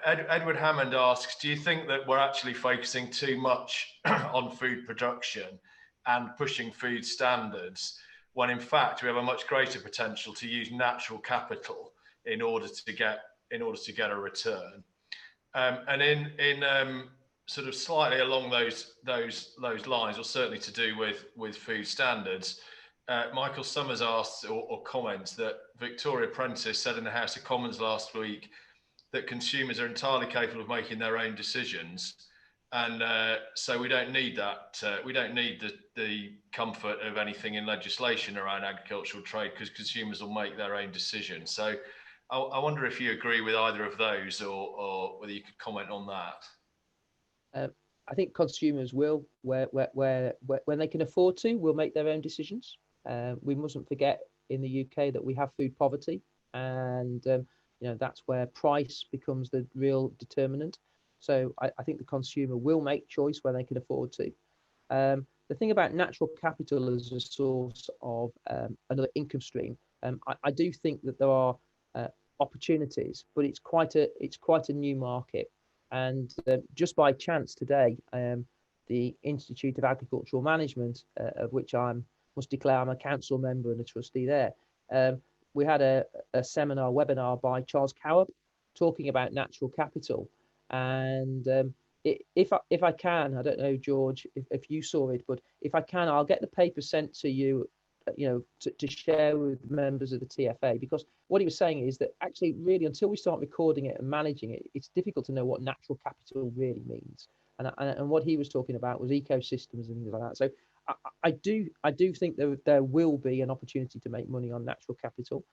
Edward Hammond asks, do you think that we're actually focusing too much on food production and pushing food standards, when in fact we have a much greater potential to use natural capital in order to get a return? And in sort of slightly along those lines, or certainly to do with food standards, Michael Summers asks or comments that Victoria Prentice said in the House of Commons last week that consumers are entirely capable of making their own decisions, and so we don't need that. We don't need the comfort of anything in legislation around agricultural trade, because consumers will make their own decisions. So I wonder if you agree with either of those, or whether you could comment on that. I think consumers will, where when they can afford to, will make their own decisions. We mustn't forget in the UK that we have food poverty, and that's where price becomes the real determinant. So I think the consumer will make choice where they can afford to. The thing about natural capital as a source of another income stream, I do think that there are opportunities, but it's quite a new market. And just by chance today, the Institute of Agricultural Management, of which must declare I'm a council member and a trustee there, we had a webinar by Charles Coward talking about natural capital. And if I can, I don't know, George, if you saw it, but if I can, I'll get the paper sent to you, to share with members of the TFA, because what he was saying is that actually, really, until we start recording it and managing it, it's difficult to know what natural capital really means. And what he was talking about was ecosystems and things like that. So I do think there will be an opportunity to make money on natural capital.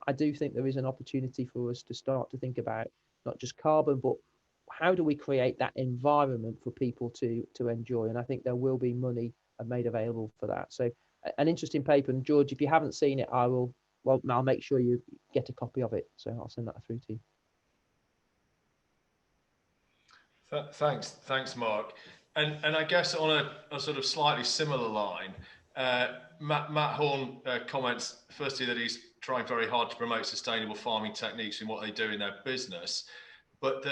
I do think there is an opportunity for us to start to think about not just carbon, but how do we create that environment for people to enjoy? And I think there will be money made available for that. So an interesting paper. And George, if you haven't seen it, I'll make sure you get a copy of it. So I'll send that through to you. Thanks, Mark. And I guess on a sort of slightly similar line, Matt Horn comments firstly that he's trying very hard to promote sustainable farming techniques in what they do in their business, but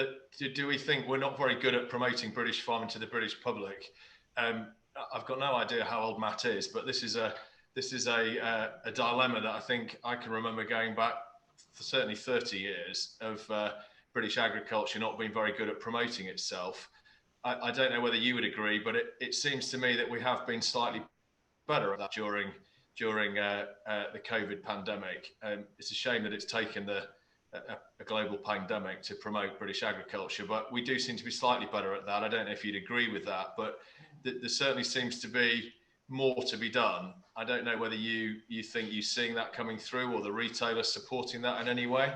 do we think we're not very good at promoting British farming to the British public? I've got no idea how old Matt is, but this is a dilemma that I think I can remember going back for certainly 30 years of British agriculture not being very good at promoting itself. I don't know whether you would agree, but it seems to me that we have been slightly better at that during the COVID pandemic. It's a shame that it's taken a global pandemic to promote British agriculture, but we do seem to be slightly better at that. I don't know if you'd agree with that, but there certainly seems to be more to be done. I don't know whether you think you're seeing that coming through, or the retailers supporting that in any way.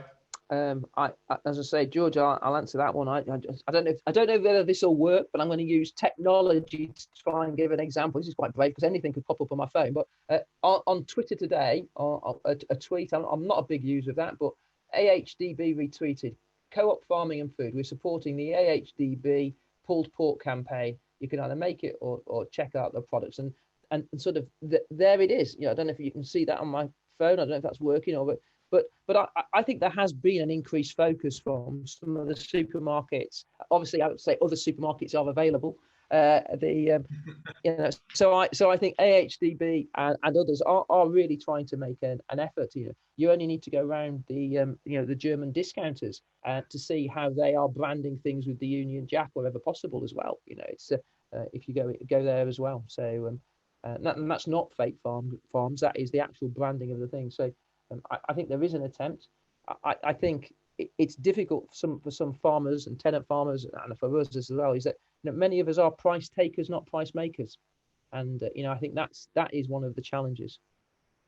As I say, George, I'll answer that one. I don't know whether this will work, but I'm going to use technology to try and give an example. This is quite brave because anything could pop up on my phone. But on Twitter today, a tweet. I'm not a big user of that, but AHDB retweeted Co-op Farming and Food. We're supporting the AHDB pulled pork campaign. You can either make it or check out the products, and sort of there it is. I don't know if you can see that on my phone. I don't know if that's working but I think there has been an increased focus from some of the supermarkets. Obviously, I would say other supermarkets are available. So I think AHDB and others are really trying to make an effort. You only need to go around the German discounters to see how they are branding things with the Union Jack wherever possible as well. It's if you go there as well. So that's not fake farms. That is the actual branding of the thing. So. I think there is an attempt. I think it's difficult for some farmers and tenant farmers, and for us as well, is that many of us are price takers, not price makers, and I think that is one of the challenges.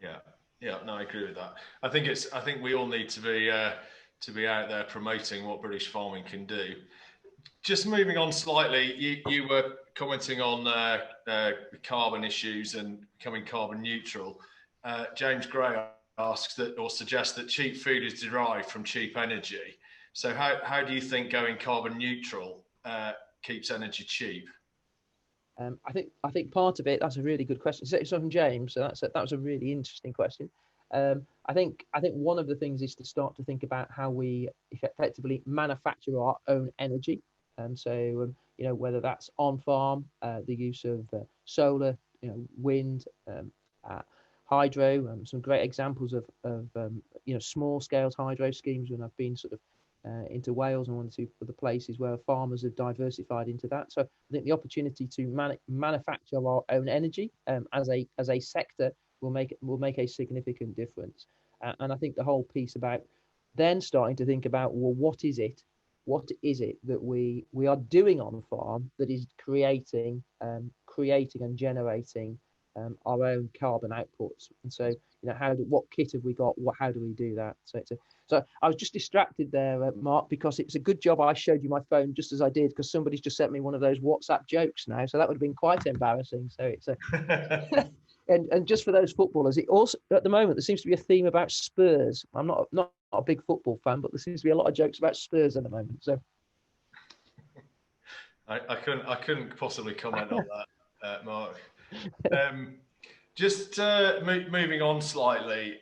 Yeah, no, I agree with that. I think we all need to be out there promoting what British farming can do. Just moving on slightly, you were commenting on carbon issues and becoming carbon neutral. James Gray asks that, or suggests that cheap food is derived from cheap energy. So how do you think going carbon neutral keeps energy cheap? I think part of it, that's a really good question. So from James, so that was a really interesting question. I think one of the things is to start to think about how we effectively manufacture our own energy. So whether that's on farm, the use of solar, wind, hydro, some great examples of small scale hydro schemes when I've been sort of into Wales and one or two other places where farmers have diversified into that. So I think the opportunity to manufacture our own energy as a sector will make a significant difference. And I think the whole piece about then starting to think about, well, what is it that we are doing on farm that is creating and generating our own carbon outputs. And so what kit have we got, how do we do that? So I was just distracted there, Mark, because it's a good job I showed you my phone just as I did, because somebody's just sent me one of those WhatsApp jokes now, so that would have been quite embarrassing. So it's and just for those footballers, it also at the moment there seems to be a theme about Spurs. I'm not a big football fan, but there seems to be a lot of jokes about Spurs at the moment. So I couldn't possibly comment on that, Mark. Just moving on slightly,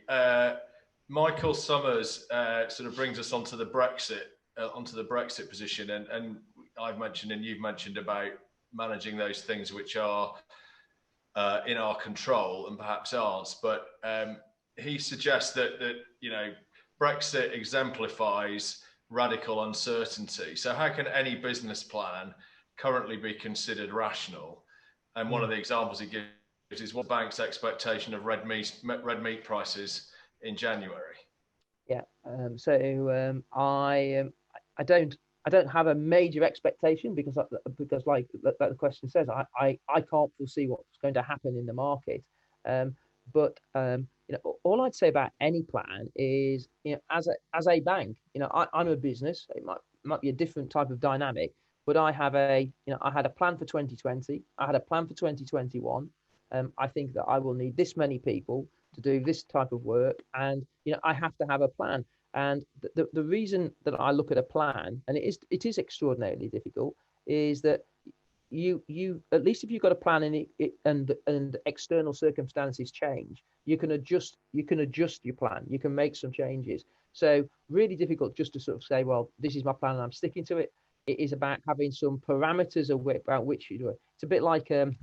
Michael Summers sort of brings us onto the Brexit position, and I've mentioned and you've mentioned about managing those things which are in our control and perhaps aren't. But he suggests that Brexit exemplifies radical uncertainty. So how can any business plan currently be considered rational? And one of the examples he gives is what bank's expectation of red meat prices in January. Yeah. I don't have a major expectation because like the question says, I can't foresee what's going to happen in the market. But all I'd say about any plan is, as a bank, I'm a business. It might be a different type of dynamic, but I had a plan for 2020. I had a plan for 2021. I think that I will need this many people to do this type of work, and I have to have a plan. And the reason that I look at a plan, and it is extraordinarily difficult, is that you at least if you've got a plan and external circumstances change, you can adjust your plan. You can make some changes. So really difficult just to sort of say, well, this is my plan and I'm sticking to it. It is about having some parameters about which you do it. It's a bit like in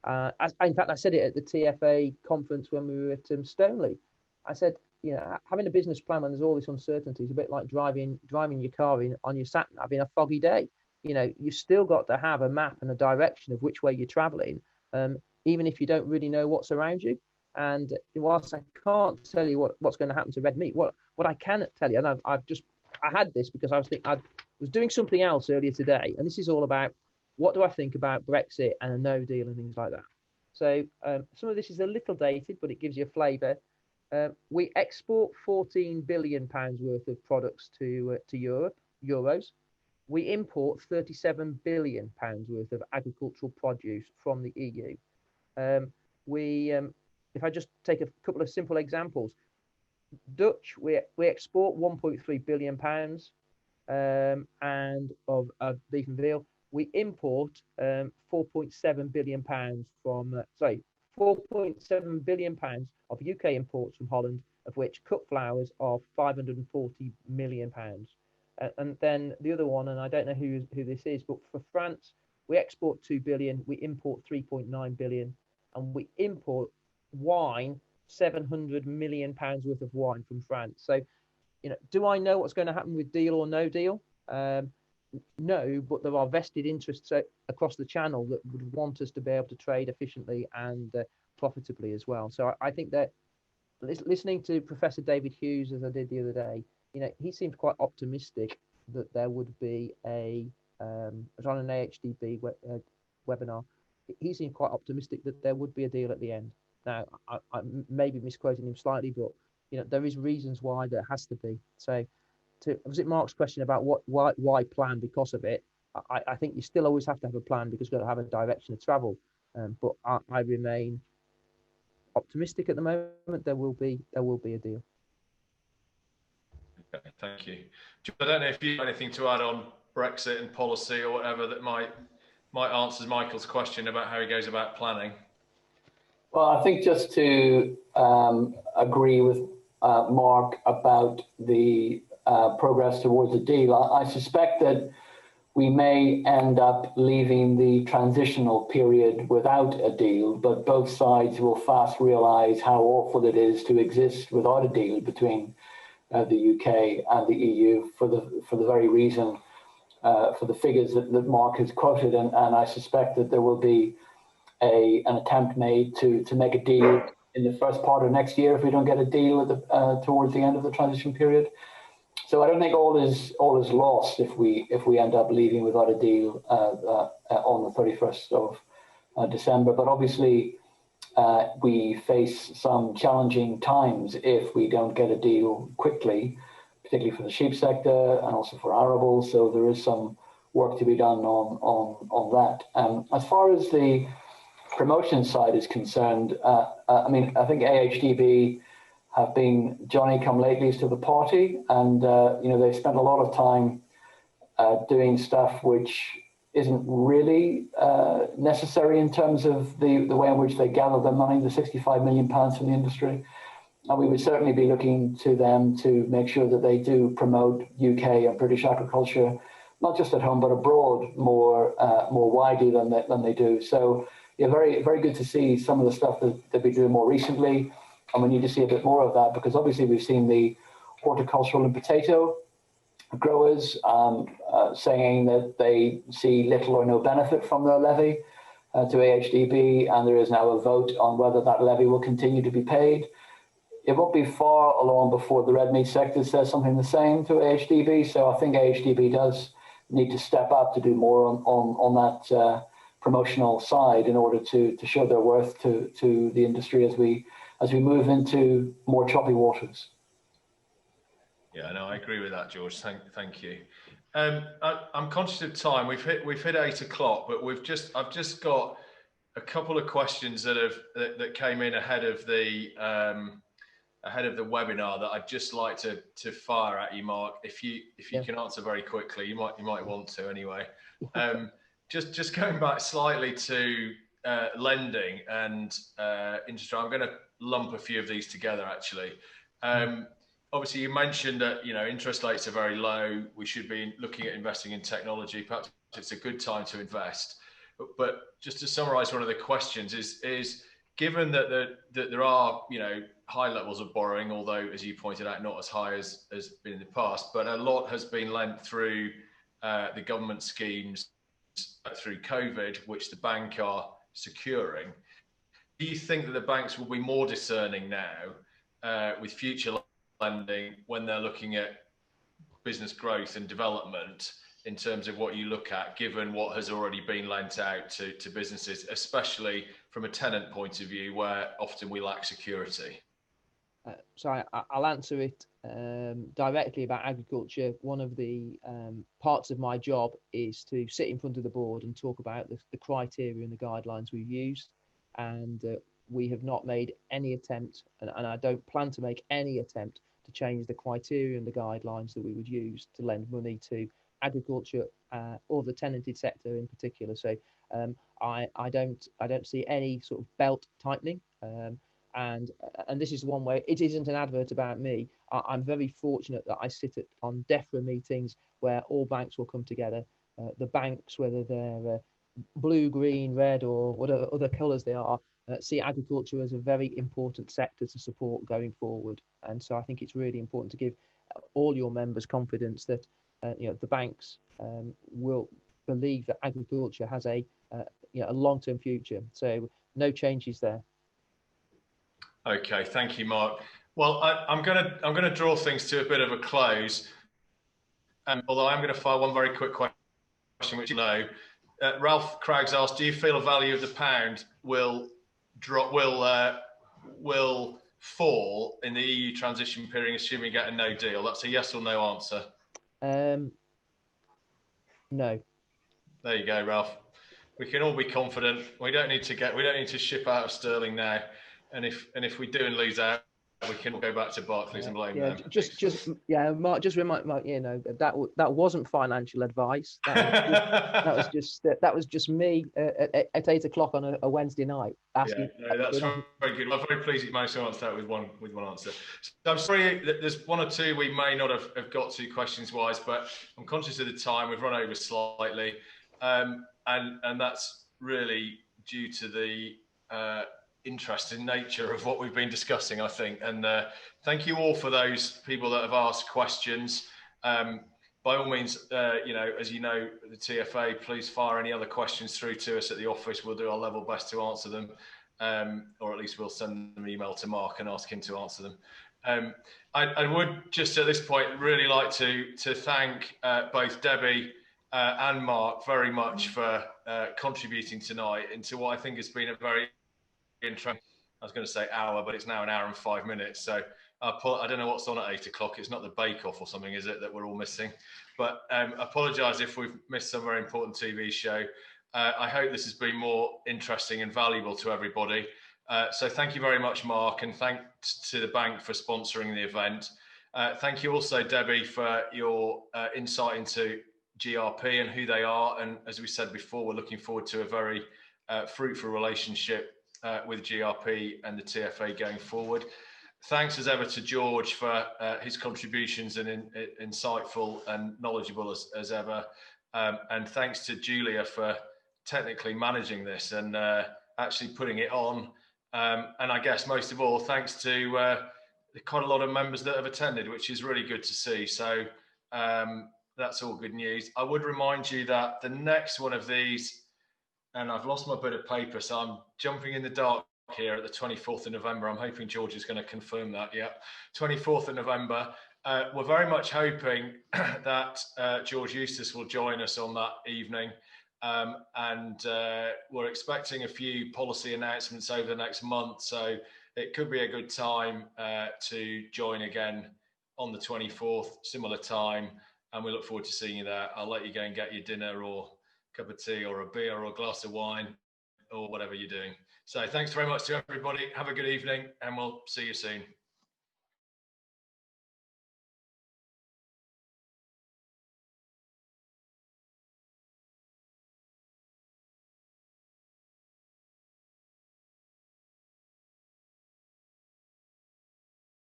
fact, I said it at the TFA conference when we were at Stoneleigh. I said, having a business plan when there's all this uncertainty is a bit like driving your car on your sat nav in a foggy day. You've still got to have a map and a direction of which way you're traveling, even if you don't really know what's around you. And whilst I can't tell you what's going to happen to red meat, what I can tell you, and I had this because I was doing something else earlier today, and this is all about what do I think about Brexit and a no deal and things like that. So some of this is a little dated, but it gives you a flavour. We export 14 billion pounds worth of products to euros. We import 37 billion pounds worth of agricultural produce from the EU. If I just take a couple of simple examples, Dutch, we export 1.3 billion pounds and of beef and veal. We import 4.7 billion pounds from 4.7 billion pounds of UK imports from Holland, of which cut flowers are 540 million pounds. And then the other one, and I don't know who this is, but for France, we export 2 billion, we import 3.9 billion, and we import wine, 700 million pounds worth of wine from France. So, do I know what's going to happen with deal or no deal? No, but there are vested interests across the channel that would want us to be able to trade efficiently and profitably as well. So I think that listening to Professor David Hughes, as I did the other day, he seemed quite optimistic that there would be it was on an AHDB webinar. He seemed quite optimistic that there would be a deal at the end. Now, I may be misquoting him slightly, but there is reasons why there has to be. So, was it Mark's question about why plan because of it? I think you still always have to have a plan because you've got to have a direction of travel. But I remain optimistic at the moment. There will be a deal. Okay, thank you. I don't know if you have anything to add on Brexit and policy or whatever that might answer Michael's question about how he goes about planning. Well, I think just to agree with Mark about the progress towards a deal, I suspect that we may end up leaving the transitional period without a deal, but both sides will fast realise how awful it is to exist without a deal between the UK and the EU for the very reason, for the figures that Mark has quoted, and I suspect that there will be an attempt made to make a deal in the first part of next year if we don't get a deal towards the end of the transition period. So I don't think all is lost if we end up leaving without a deal on the 31st of December. But obviously, we face some challenging times if we don't get a deal quickly, particularly for the sheep sector and also for arables. So there is some work to be done on that. As far as the promotion side is concerned, I think AHDB have been Johnny-come-latelys to the party, and they spent a lot of time doing stuff which isn't really necessary in terms of the way in which they gather their money, the £65 million from the industry. And we would certainly be looking to them to make sure that they do promote UK and British agriculture, not just at home but abroad more widely than they do. So yeah, very very good to see some of the stuff that they've been doing more recently. And we need to see a bit more of that because obviously we've seen the horticultural and potato growers saying that they see little or no benefit from their levy to AHDB, and there is now a vote on whether that levy will continue to be paid. It won't be far along before the red meat sector says something the same to AHDB, so I think AHDB does need to step up to do more on that promotional side in order to show their worth to the industry as we move into more choppy waters. Yeah, no, I agree with that, George. Thank you. I'm conscious of time. We've hit 8 o'clock, but I've just got a couple of questions that came in ahead of the webinar that I'd just like to fire at you, Mark. If you can answer very quickly, you might want to anyway. Just going back slightly to lending and interest rate, I'm going to lump a few of these together actually. Obviously, you mentioned that interest rates are very low. We should be looking at investing in technology. Perhaps it's a good time to invest. But just to summarise one of the questions is given that there are high levels of borrowing, although as you pointed out, not as high as been in the past, but a lot has been lent through the government schemes through COVID, which the bank are securing. Do you think that the banks will be more discerning now with future lending when they're looking at business growth and development in terms of what you look at, given what has already been lent out to businesses, especially from a tenant point of view, where often we lack security? So I'll answer it directly about agriculture. One of the parts of my job is to sit in front of the board and talk about the criteria and the guidelines we've used. And we have not made any attempt, and I don't plan to make any attempt to change the criteria and the guidelines that we would use to lend money to agriculture or the tenanted sector in particular. So I don't see any sort of belt tightening. And this is one way. It isn't an advert about me. I'm very fortunate that I sit on DEFRA meetings where all banks will come together. The banks, whether they're blue, green, red, or whatever other colours they are, see agriculture as a very important sector to support going forward. And so I think it's really important to give all your members confidence that the banks will believe that agriculture has a long-term future. So no changes there. Okay, thank you, Mark. Well, I'm gonna draw things to a bit of a close. Although I'm going to fire one very quick question, which you know, Ralph Craggs asked, "Do you feel the value of the pound will fall in the EU transition period, assuming we get a no deal?" That's a yes or no answer. No. There you go, Ralph. We can all be confident. We don't need to ship out of sterling now. And if we do and lose out, we can go back to Barclays and blame them. Mark, just remind Mark, that wasn't financial advice. That was just me at 8 o'clock on a Wednesday night asking. Yeah, no, that's very good. I'm very pleased you managed to answer that with one answer. So I'm sorry that there's one or two we may not have got to questions wise, but I'm conscious of the time. We've run over slightly, and that's really due to the interesting nature of what we've been discussing, I think. And thank you all for those people that have asked questions. By all means, as you know, the TFA, please fire any other questions through to us at the office. We'll do our level best to answer them, or at least we'll send them an email to Mark and ask him to answer them. I would just at this point really like to thank both Debbie and Mark very much for contributing tonight into what I think has been a very interesting, I was going to say hour, but it's now an hour and 5 minutes. So I don't know what's on at 8 o'clock. It's not the Bake Off or something, is it, that we're all missing? But apologise if we've missed some very important TV show. I hope this has been more interesting and valuable to everybody. So thank you very much, Mark, and thanks to the bank for sponsoring the event. Thank you also, Debbie, for your insight into GRP and who they are. And as we said before, we're looking forward to a very fruitful relationship with GRP and the TFA going forward. Thanks as ever to George for his contributions and insightful and knowledgeable as ever. And thanks to Julia for technically managing this and actually putting it on. And I guess most of all, thanks to quite a lot of members that have attended, which is really good to see. So that's all good news. I would remind you that the next one of these, and I've lost my bit of paper, so I'm jumping in the dark here at the 24th of November. I'm hoping George is going to confirm that. Yeah, 24th of November. We're very much hoping that George Eustace will join us on that evening. And we're expecting a few policy announcements over the next month. So it could be a good time to join again on the 24th, similar time. And we look forward to seeing you there. I'll let you go and get your dinner or cup of tea or a beer or a glass of wine or whatever you're doing. So thanks very much to everybody. Have a good evening and we'll see you soon.